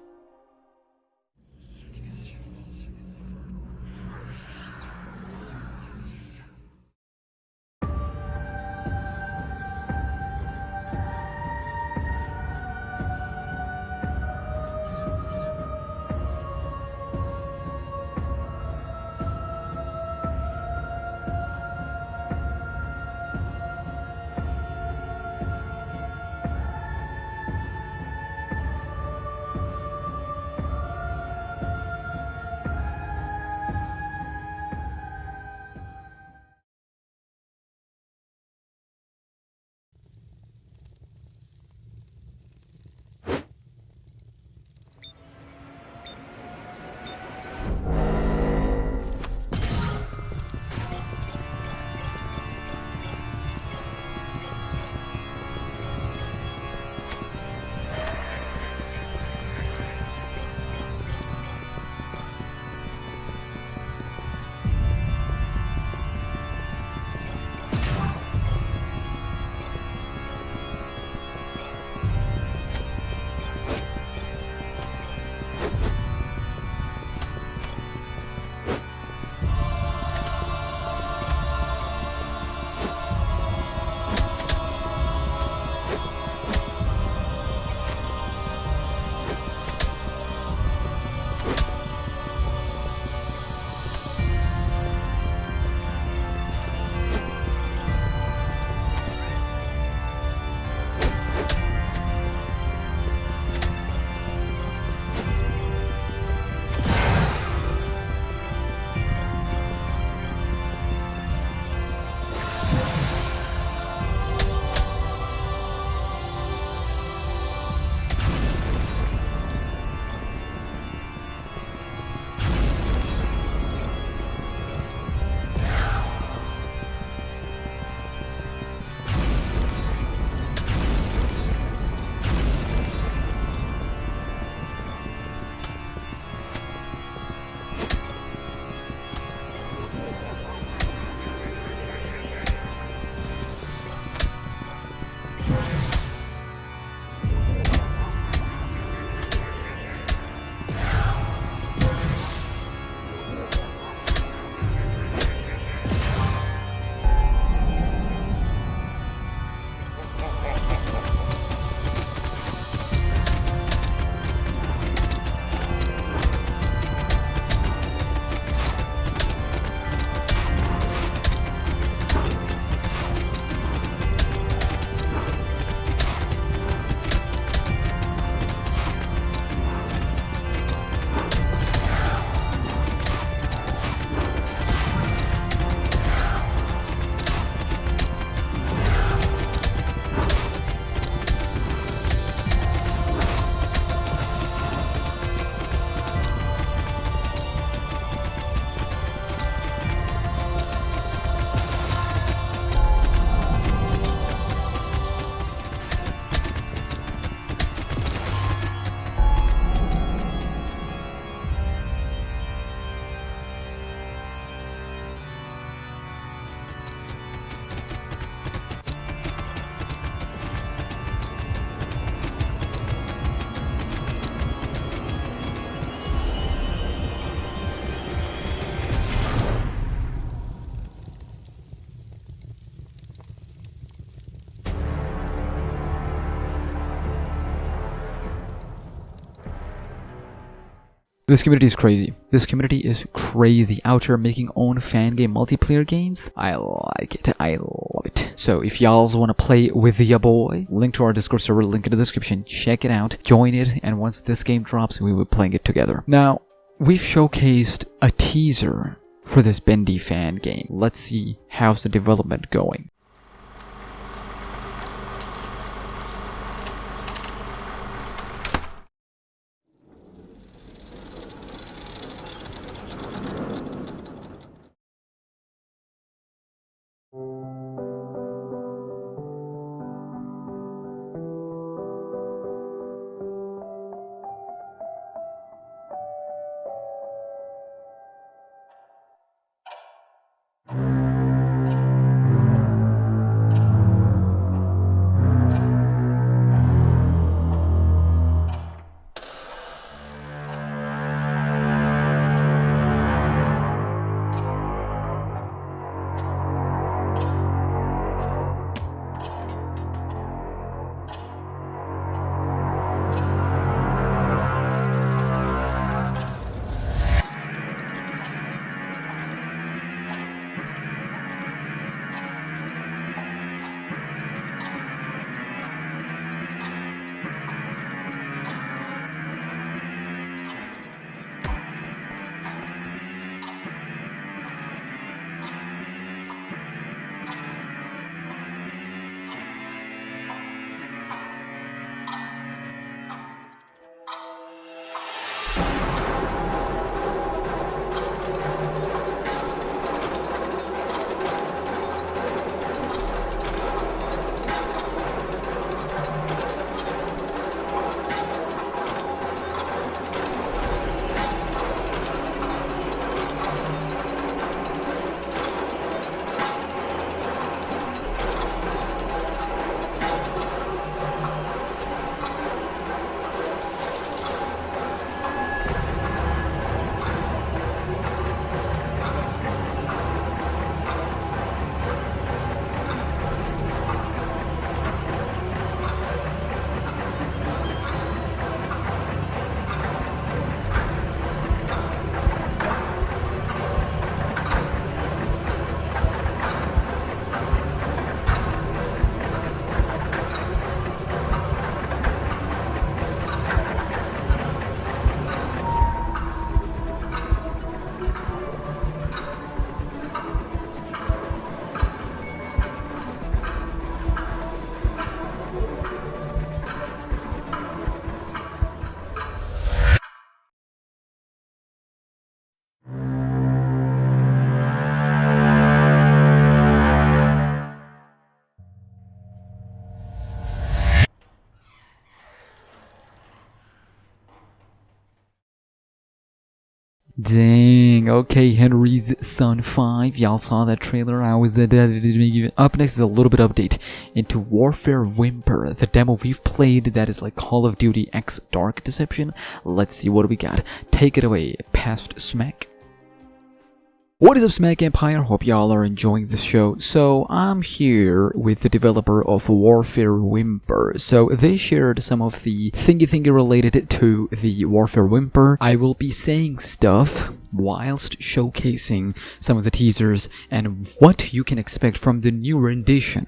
S3: This community is crazy. This community is crazy. Out here making own fan game multiplayer games. I like it. I love it. So if y'all want to play with ya boy, link to our Discord server, link in the description. Check it out. Join it. And once this game drops, we will be playing it together. Now, we've showcased a teaser for this Bendy fan game. Let's see how's the development going. Dang, okay, Henry's Son 5, y'all saw that trailer, I was up next is a little bit update into Warfare Whimper, the demo we've played that is like Call of Duty X Dark Deception. Let's see what we got. Take it away, past Smack. What is up, SmackNPie? Hope y'all are enjoying this show. So I'm here with the developer of Warfare Whimper. So they shared some of the thingy related to the Warfare Whimper. I will be saying stuff whilst showcasing some of the teasers and what you can expect from the new rendition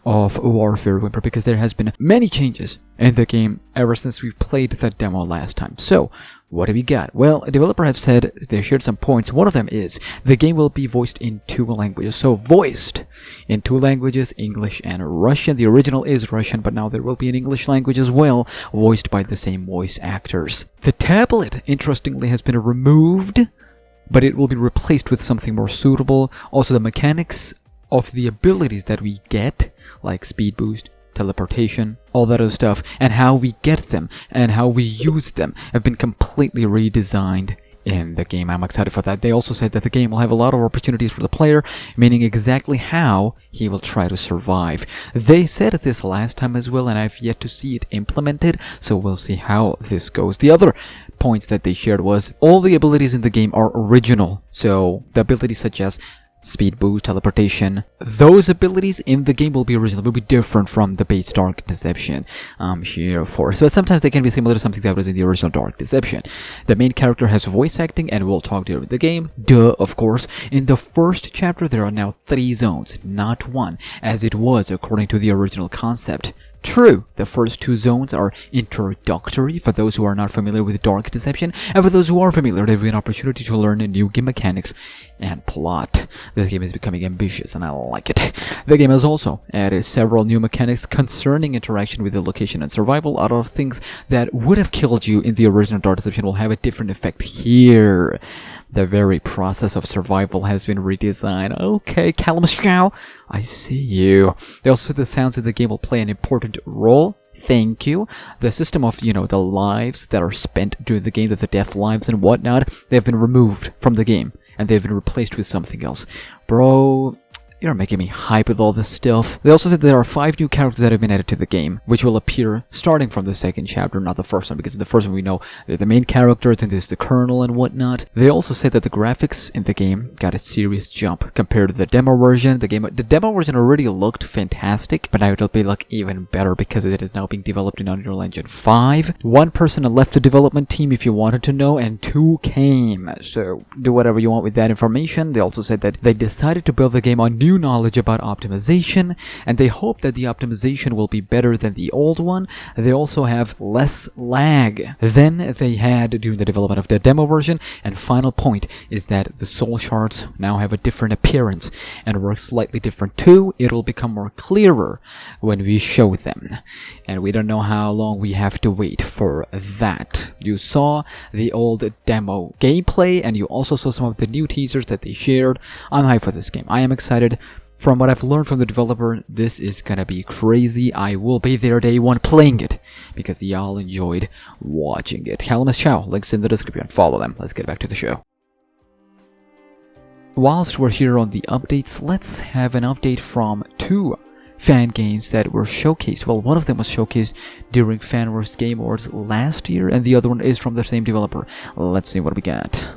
S3: of Warfare Whimper, because there has been many changes in the game ever since we played that demo last time. So what have we got? Well, a developer have said they shared some points. One of them is the game will be voiced in 2 languages. So voiced in 2 languages, English and Russian. The original is Russian, but now there will be an English language as well, voiced by the same voice actors. The tablet, interestingly, has been removed, but it will be replaced with something more suitable. Also, the mechanics of the abilities that we get, like speed boost, teleportation, all that other stuff, and how we get them and how we use them have been completely redesigned in the game. I'm excited for that. They also said that the game will have a lot of opportunities for the player, meaning exactly how he will try to survive. They said this last time as well, and I've yet to see it implemented, so we'll see how this goes. The other points that they shared was all the abilities in the game are original. So the abilities such as speed boost, teleportation. Those abilities in the game will be original, will be different from the base Dark Deception here for. So sometimes they can be similar to something that was in the original Dark Deception. The main character has voice acting and we'll talk during the game. Duh, of course. In the first chapter there are now 3 zones, not 1, as it was according to the original concept. True, the first 2 zones are introductory for those who are not familiar with Dark Deception, and for those who are familiar, they have an opportunity to learn new game mechanics and plot. This game is becoming ambitious and I like it. The game has also added several new mechanics concerning interaction with the location and survival. A lot of things that would have killed you in the original Dark Deception will have a different effect here. The very process of survival has been redesigned. Okay, Callum, I see you. They also said the sounds in the game will play an important role. Thank you. The system of, the lives that are spent during the game, the death lives and whatnot, they have been removed from the game. And they've been replaced with something else. Bro, you're making me hype with all this stuff. They also said there are 5 new characters that have been added to the game, which will appear starting from the second chapter, not the first one, because in the first one we know they're the main characters and there's the colonel and whatnot. They also said that the graphics in the game got a serious jump compared to the demo version. The demo version already looked fantastic, but now it'll be even better because it is now being developed in Unreal Engine 5. 1 person left the development team if you wanted to know, and 2 came. So do whatever you want with that information. They also said that they decided to build the game on new knowledge about optimization, and they hope that the optimization will be better than the old one. They also have less lag than they had during the development of the demo version. And final point is that the soul shards now have a different appearance and work slightly different too. It'll become more clearer when we show them, and we don't know how long we have to wait for that. You saw the old demo gameplay, and you also saw some of the new teasers that they shared. I'm hyped for this game. I am excited. From what I've learned from the developer, this is gonna be crazy. I will be there day 1 playing it, because y'all enjoyed watching it. Callum, links in the description. Follow them. Let's get back to the show. Whilst we're here on the updates, let's have an update from 2 fan games that were showcased. Well, one of them was showcased during Fanverse Game Awards last year, and the other one is from the same developer. Let's see what we got.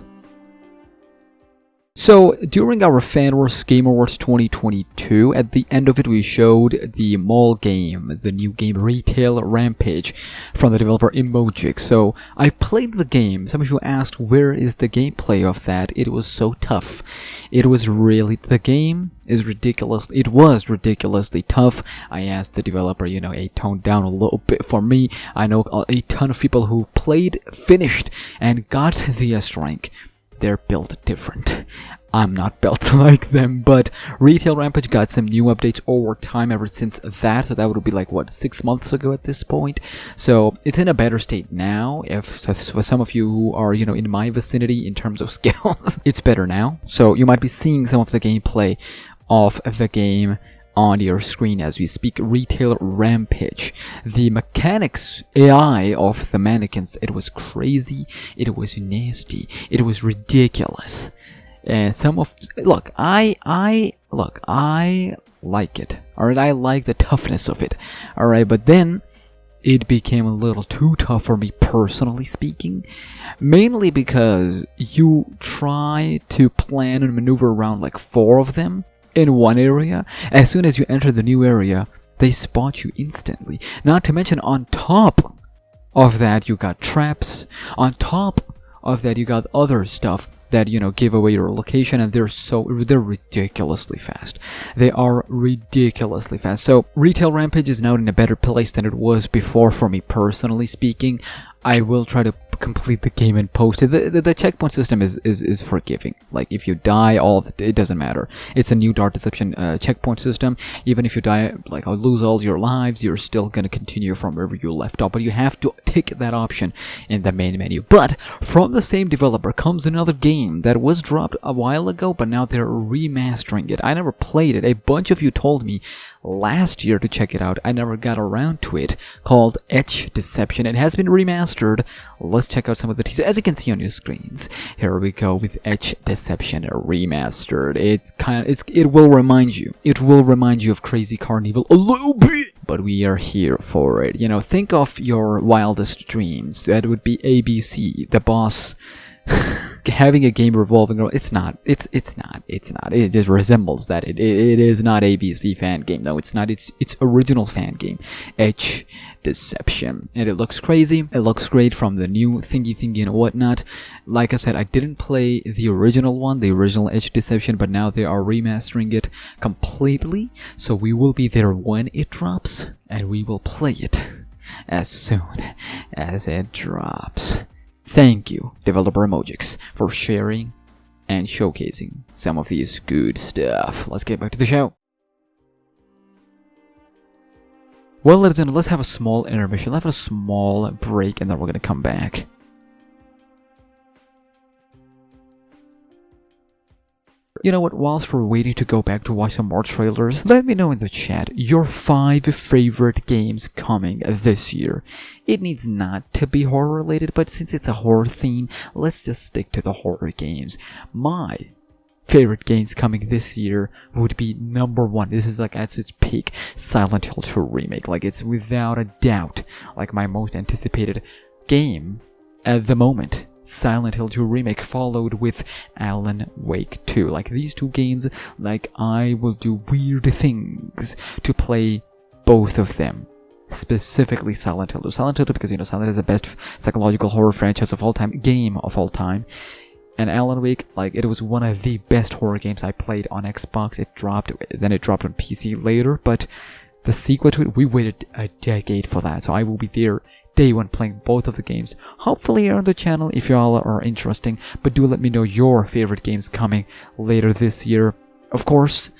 S3: So, during our Fanverse Game Awards 2022, at the end of it we showed the mall game, the new game Retail Rampage, from the developer Emojix. So, I played the game. Some of you asked, where is the gameplay of that? It was so tough. It was really, the game is ridiculous. It was ridiculously tough. I asked the developer, tone down a little bit for me. I know a ton of people who played, finished, and got the S rank. They're built different. I'm not built like them, but Retail Rampage got some new updates over time ever since that, so that would be 6 months ago at this point. So it's in a better state now. If for some of you who are, in my vicinity in terms of skills, it's better now. So you might be seeing some of the gameplay of the game on your screen as we speak. Retail Rampage. The mechanics AI of the mannequins, it was crazy, it was nasty, it was ridiculous. And I like it. Alright, I like the toughness of it. Alright, but then it became a little too tough for me personally speaking. Mainly because you try to plan and maneuver around 4 of them in one area. As soon as you enter the new area, they spot you instantly. Not to mention, on top of that, you got traps. On top of that, you got other stuff that, give away your location, and they're ridiculously fast. They are ridiculously fast. So, Retail Rampage is now in a better place than it was before for me personally speaking. I will try to complete the game and post it. The checkpoint system is forgiving. If you die, it doesn't matter. It's a new Dark Deception checkpoint system. Even if you die, I'll lose all your lives, you're still gonna continue from wherever you left off. But you have to tick that option in the main menu. But from the same developer comes another game that was dropped a while ago, but now they're remastering it. I never played it. A bunch of you told me last year to check it out. I never got around to it. Called Yokai Deception. It has been remastered. Let's check out some of the teasers. As you can see on your screens, here we go with Yokai Deception remastered. It will remind you. It will remind you of Crazy Carnival a little bit, but we are here for it. Think of your wildest dreams. That would be ABC, the boss. having a game revolving around, it's not. It just resembles that. It is not ABC fan game. No, it's not. It's original fan game, Yailhouse Deception, and it looks crazy. It looks great from the new thingy and whatnot. Like I said, I didn't play the original one, the original Yailhouse Deception, but now they are remastering it completely. So we will be there when it drops, and we will play it as soon as it drops. Thank you, developer Emojix, for sharing and showcasing some of these good stuff. Let's get back to the show. Well, ladies and gentlemen, let's have a small intermission. Let's have a small break, and then we're gonna come back. You know what, whilst we're waiting to go back to watch some more trailers, let me know in the chat your 5 favorite games coming this year. It needs not to be horror related, but since it's a horror theme, let's just stick to the horror games. My favorite games coming this year would be number 1. This is like at its peak, Silent Hill 2 Remake. Like, it's without a doubt like my most anticipated game at the moment. Silent Hill 2 Remake, followed with Alan Wake 2. Like, these two games, like, I will do weird things to play both of them. Specifically Silent Hill 2. Silent Hill 2 because, you know, Silent Hill is the best psychological horror franchise of all time, game of all time. And Alan Wake, like, it was one of the best horror games I played on Xbox. Then it dropped on PC later, but the sequel to it, we waited a decade for that, so I will be there day 1 playing both of the games. Hopefully on the channel if y'all are interesting, but do let me know your favorite games coming later this year. Of course,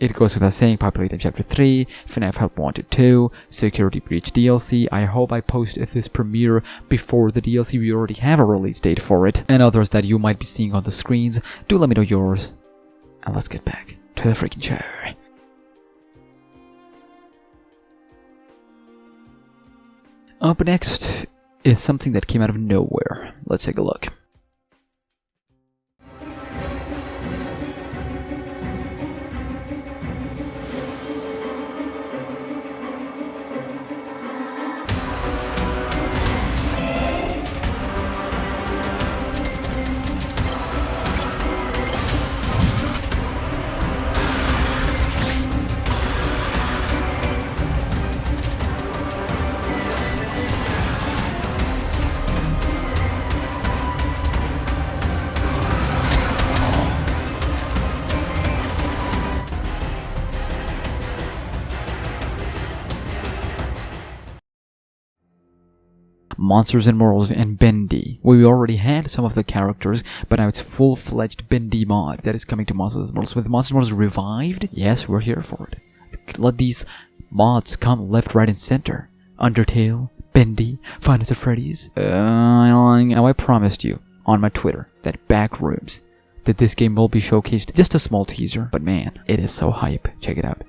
S3: it goes without saying, Populated Chapter 3, FNAF Help Wanted 2, Security Breach DLC. I hope I post this premiere before the DLC. We already have a release date for it, and others that you might be seeing on the screens. Do let me know yours, and let's get back to the freaking show. Up next is something that came out of nowhere. Let's take a look. Monsters and Morals and Bendy. We already had some of the characters, but now it's full-fledged Bendy mod that is coming to Monsters and Morals. With Monsters and Morals revived, yes, we're here for it. Let these mods come left, right, and center. Undertale, Bendy, Five Nights at Freddy's. Now I promised you on my Twitter that Backrooms, that this game will be showcased. Just a small teaser, but man, it is so hype. Check it out.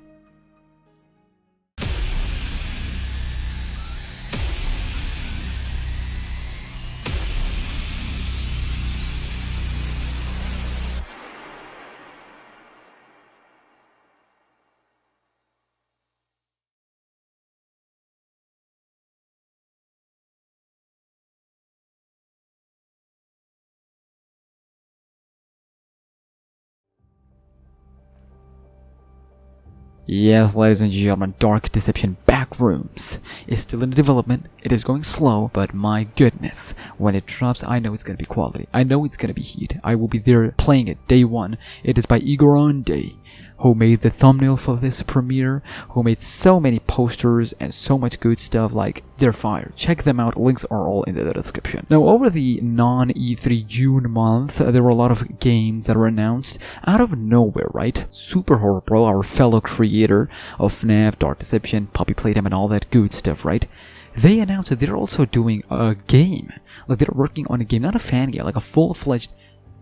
S3: Yes, ladies and gentlemen, Dark Deception Backrooms is still in development. It is going slow, but my goodness, when it drops, I know it's going to be quality. I know it's going to be heat. I will be there playing it day 1. It is by Igorande, who made the thumbnail for this premiere, who made so many posters and so much good stuff. Like, they're fire. Check them out. Links are all in the description. Now, over the non-E3 June month, there were a lot of games that were announced out of nowhere, right? Super Horror Bro, our fellow creator of FNAF, Dark Deception, Puppy Playtime, and all that good stuff, right? They announced that they're also doing a game. Like, they're working on a game, not a fan game, like a full-fledged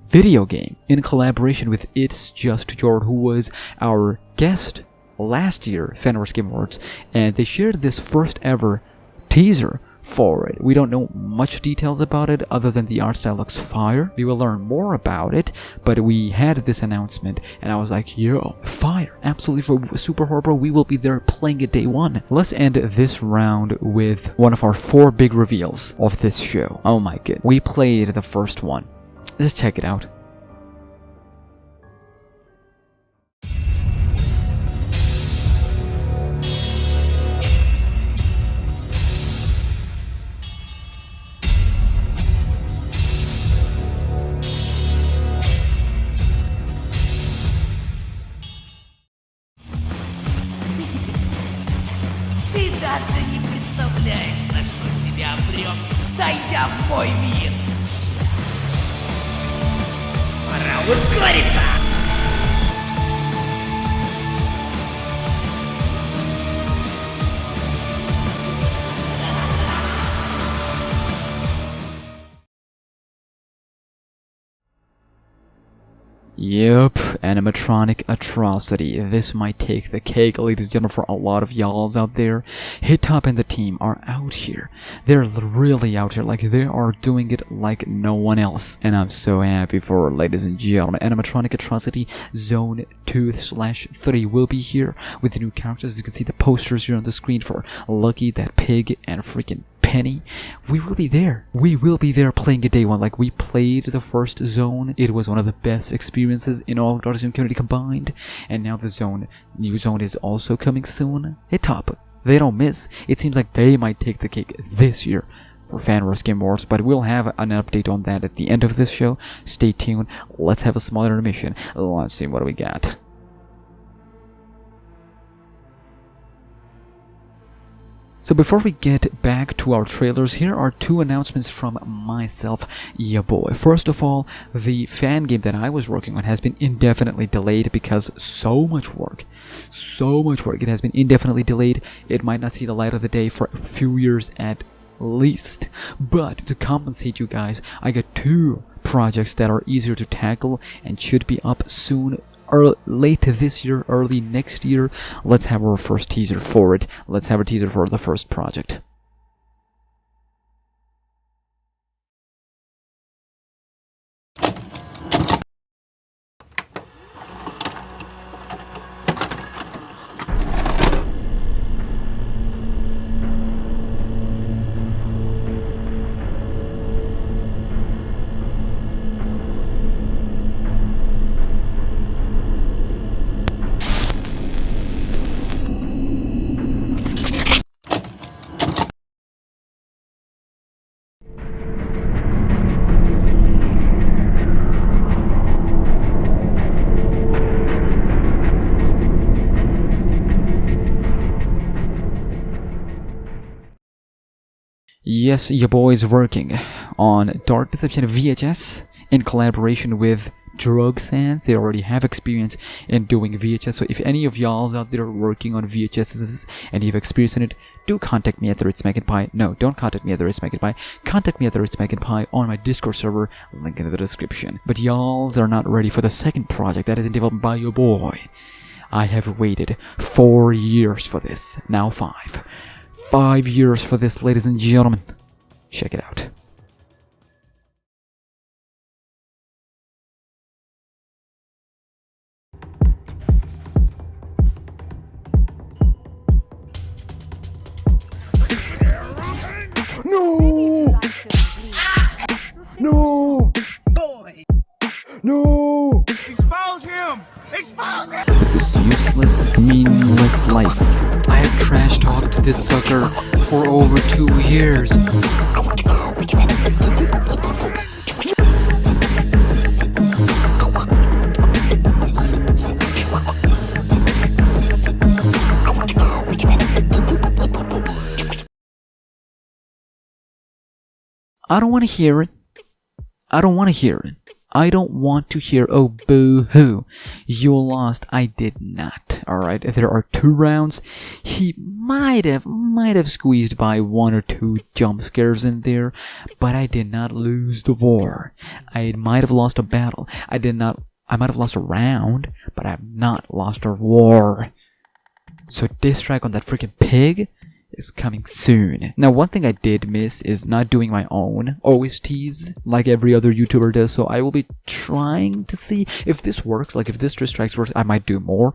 S3: video game in collaboration with It's Just George, who was our guest last year, Fanverse Game Awards, and they shared this first ever teaser for it. We don't know much details about it other than the art style looks fire. We will learn more about it, but we had this announcement and I was like, yo, fire, absolutely. For Super Horror Bro, we will be there playing it day 1. Let's end this round with one of our 4 big reveals of this show. Oh my god, we played the first one. Just check it out.
S2: Ты даже не представляешь, на что себя обрек, зайдя в мой мир. Пора ускориться!
S3: Yep, animatronic atrocity. This might take the cake, ladies and gentlemen, for a lot of y'alls out there. Hitop and the team are out here. They're really out here, like they are doing it like no one else. And I'm so happy for her, ladies and gentlemen. Animatronic atrocity Zone 2/3 will be here with the new characters. As you can see the posters here on the screen for Lucky, that pig, and freaking Penny. We will be there. We will be there playing it day one. Like, we played the first zone. It was one of the best experiences in all of Dark Zone community combined. And now the new zone is also coming soon. Hitop, they don't miss. It seems like they might take the cake this year for Fanverse Game Awards, but we'll have an update on that at the end of this show. Stay tuned. Let's have a small intermission. Let's see what we got. So before we get back to our trailers, here are two announcements from myself, ya boy. First of all, the fan game that I was working on has been indefinitely delayed because so much work. It has been indefinitely delayed. It might not see the light of the day for a few years at least. But to compensate you guys, I got two projects that are easier to tackle and should be up soon. Late this year, early next year. Let's have our first teaser for it. Let's have a teaser for the first project. Yes, your boy is working on Dark Deception VHS in collaboration with Drug Sans. They already have experience in doing VHS, so if any of y'all out there working on VHSs and you've experience in it, do contact me at SmackNPie. No, don't contact me at SmackNPie. Contact me at SmackNPie on my Discord server, link in the description. But y'alls are not ready for the second project that is in development by your boy. I have waited 4 years for this, now 5. 5 years for this, ladies and gentlemen. Check it out.
S4: No! No!
S2: Boy!
S4: No!
S11: Expose him! Expose him!
S3: This useless, meaningless life. I have trash talked this sucker for over 2 years. I don't want to hear it. I don't want to hear it. I don't want to hear, oh boo-hoo, you lost. I did not, alright? There are 2 rounds. He might have squeezed by 1 or 2 jump scares in there, but I did not lose the war. I might have lost a battle. I might have lost a round, but I have not lost a war. So diss track on that freaking pig is coming soon. Now, one thing I did miss is not doing my own OSTs like every other YouTuber does, so I will be trying to see if this works. Like, if this diss track works, I might do more.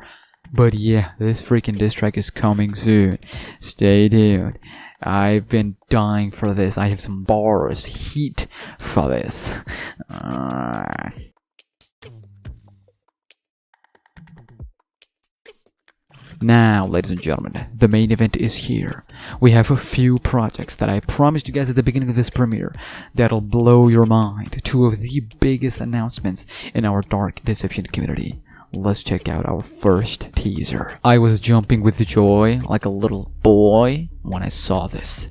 S3: But yeah, this freaking diss track is coming soon. Stay tuned. I've been dying for this. I have some bars, heat for this. Now, ladies and gentlemen, the main event is here. We have a few projects that I promised you guys at the beginning of this premiere that'll blow your mind. Two of the biggest announcements in our Dark Deception community. Let's check out our first teaser. I was jumping with joy like a little boy when I saw this.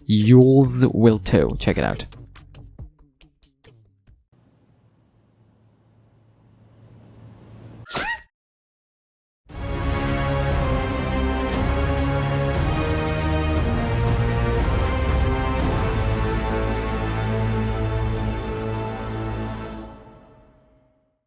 S3: Yules Will Tow. Check it out.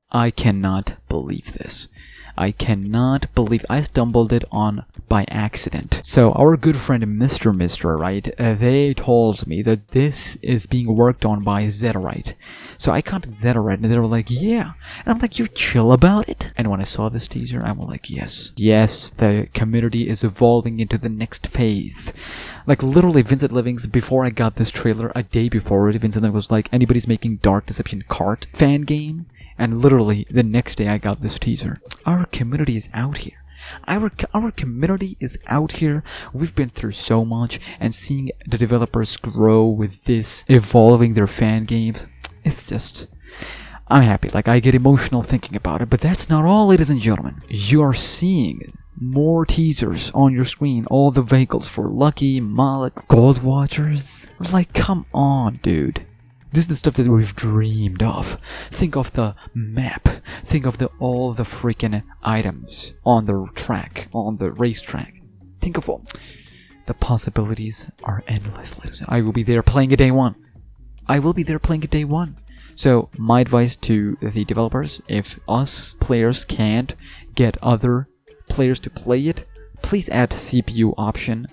S3: I cannot believe this. I cannot believe I stumbled it on by accident. So our good friend Mr. right, they told me that this is being worked on by Zetorite. So I contacted Zetorite and they were like, yeah. And I'm like, you chill about it? And when I saw this teaser, I was like, yes. Yes, the community is evolving into the next phase. Like literally Vincent Livings, before I got this trailer, a day before it, Vincent Livings was like, anybody's making Dark Deception cart fan game? And literally, the next day I got this teaser. Our community is out here. Our community is out here. We've been through so much, and seeing the developers grow with this, evolving their fan games, it's just... I'm happy. Like, I get emotional thinking about it, but that's not all, ladies and gentlemen. You are seeing more teasers on your screen. All the vehicles for Lucky, Malik, Gold Watchers. Like, come on, dude. This is the stuff that we've dreamed of. Think of the map. Think of all the freaking items on the track, on the racetrack. Think of all. The possibilities are endless, ladies. I will be there playing it day one. I will be there playing it day one. So, my advice to the developers, if us players can't get other players to play it, please add CPU option.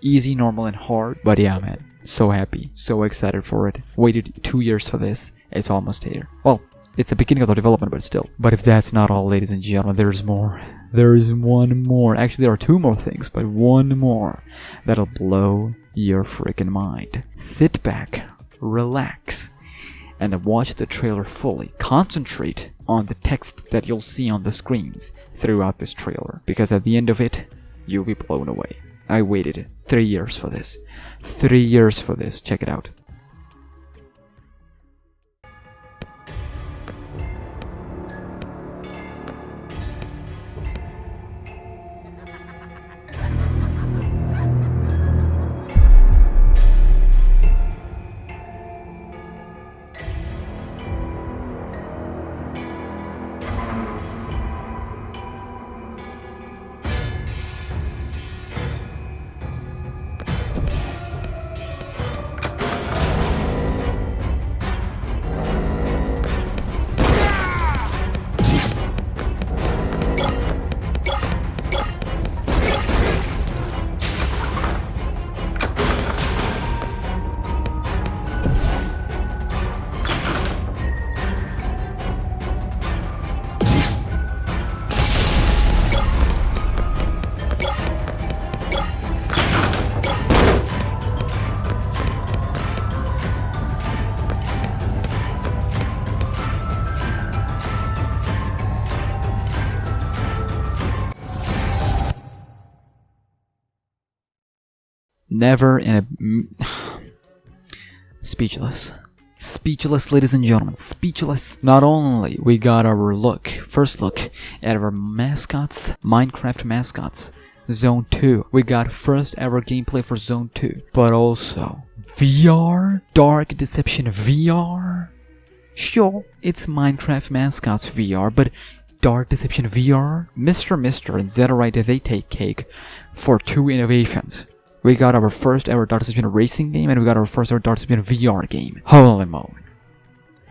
S3: Easy, normal, and hard. But yeah, man. So happy, so excited for it. Waited 2 years for this. It's almost here. Well, it's the beginning of the development, but still. But if that's not all, ladies and gentlemen, there's more. There is one more. Actually, there are two more things, but one more that'll blow your freaking mind. Sit back, relax, and watch the trailer fully. Concentrate on the text that you'll see on the screens throughout this trailer, because at the end of it, you'll be blown away. I waited 3 years for this. 3 years for this. Check it out. Never in a... Speechless. Speechless, ladies and gentlemen. Speechless. Not only we got our first look at our mascots, Minecraft mascots, Zone 2. We got first ever gameplay for Zone 2. But also, VR? Dark Deception VR? Sure, it's Minecraft mascots VR, but Dark Deception VR? Mr. and Zetorite, they take cake for two innovations. We got our first ever Dark Deception racing game, and we got our first ever Dark Deception VR game. Holy moly.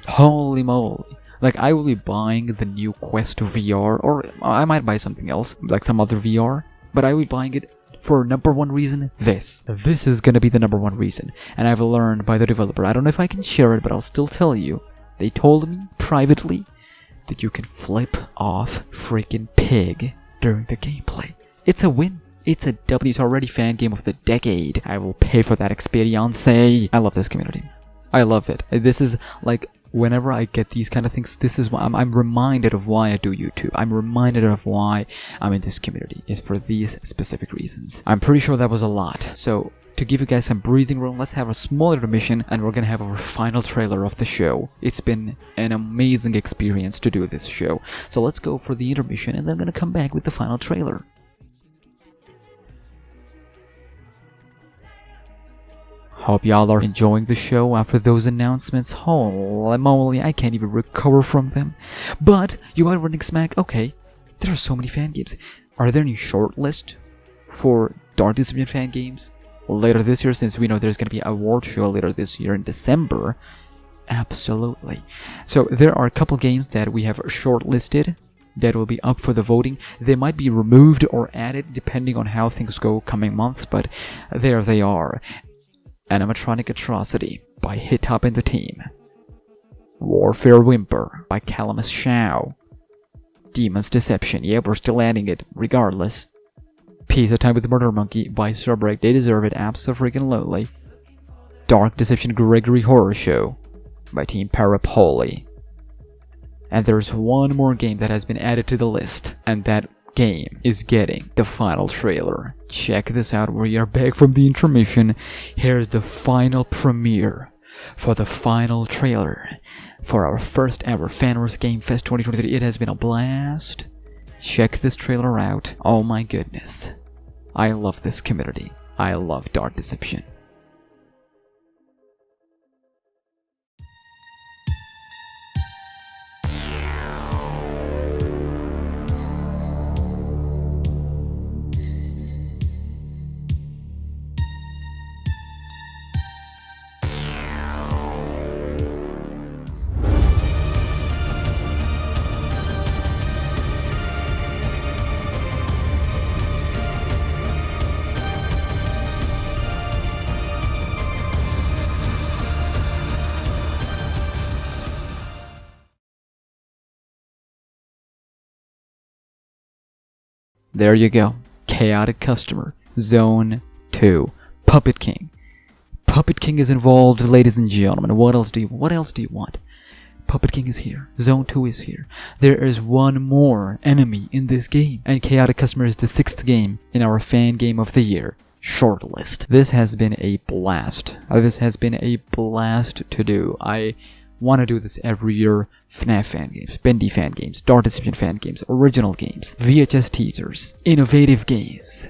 S3: Holy moly. Like, I will be buying the new Quest VR, or I might buy something else, like some other VR, but I will be buying it for number one reason, this. This is gonna be the number one reason, and I've learned by the developer. I don't know if I can share it, but I'll still tell you. They told me, privately, that you can flip off freaking Pig during the gameplay. It's a win. It's a W. It's already fan game of the decade. I will pay for that experience. I love this community. I love it. This is like, whenever I get these kind of things, this is why I'm reminded of why I do YouTube. I'm reminded of why I'm in this community. It's for these specific reasons. I'm pretty sure that was a lot. So to give you guys some breathing room, let's have a small intermission and we're gonna have our final trailer of the show. It's been an amazing experience to do this show. So let's go for the intermission and then I'm gonna come back with the final trailer. Hope y'all are enjoying the show after those announcements. Holy moly, I can't even recover from them. But you are running Smack. Okay, there are so many fan games. Are there any shortlist for Dark Deception fan games later this year, since we know there's going to be an award show later this year in December? Absolutely. So there are a couple games that we have shortlisted that will be up for the voting. They might be removed or added depending on how things go coming months, but there they are. Animatronic Atrocity by Hitop and the Team. Warfare Whimper by Calamus Shao. Demon's Deception. Yeah, we're still adding it regardless. Pizza Time with the Murder Monkey by Shipwrecked. They deserve it abso-freaking-lutely. Dark Deception Gregory Horror Show by Team Parapoli. And there's one more game that has been added to the list, and that game is getting the final trailer. Check this out. We are back from the intermission. Here's the final premiere for the final trailer for our first ever Fanverse Game Fest 2023. It has been a blast. Check this trailer out. Oh my goodness. I love this community. I love Dark Deception. There you go. Chaotic Customer. Zone 2. Puppet King. Puppet King is involved, ladies and gentlemen. What else do you want? Puppet King is here. Zone 2 is here. There is one more enemy in this game. And Chaotic Customer is the 6th game in our fan game of the year shortlist. This has been a blast. This has been a blast to do. I want to do this every year. FNAF fan games, Bendy fan games, Dark Deception fan games, original games, VHS teasers, innovative games,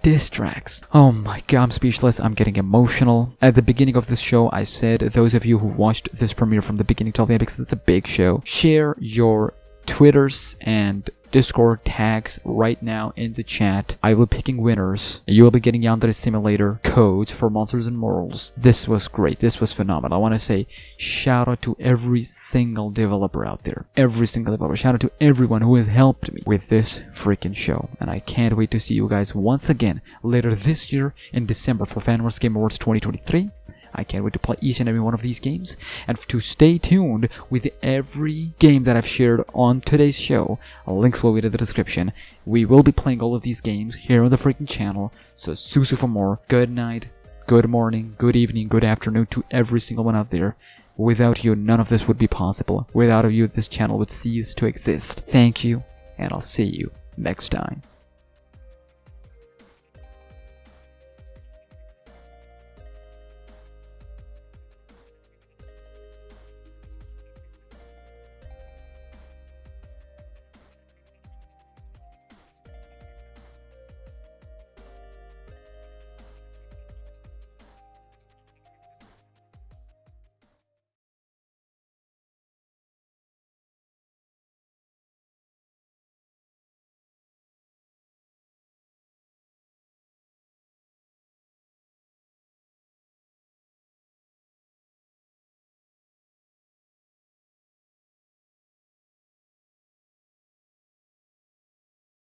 S3: diss tracks. Oh my god, I'm speechless. I'm getting emotional. At the beginning of this show, I said, those of you who watched this premiere from the beginning till the end, because it's a big show, share your Twitters and Discord tags right now in the chat. I will be picking winners. You will be getting Yandere Simulator codes for Monsters and Morals. This was great. This was phenomenal. I want to say shout out to every single developer out there. Every single developer. Shout out to everyone who has helped me with this freaking show. And I can't wait to see you guys once again later this year in December for Fanverse Game Awards 2023. I can't wait to play each and every one of these games, and to stay tuned with every game that I've shared on today's show. Links will be in the description. We will be playing all of these games here on the freaking channel, so susu for more. Good night, good morning, good evening, good afternoon to every single one out there. Without you, none of this would be possible. Without you, this channel would cease to exist. Thank you, and I'll see you next time.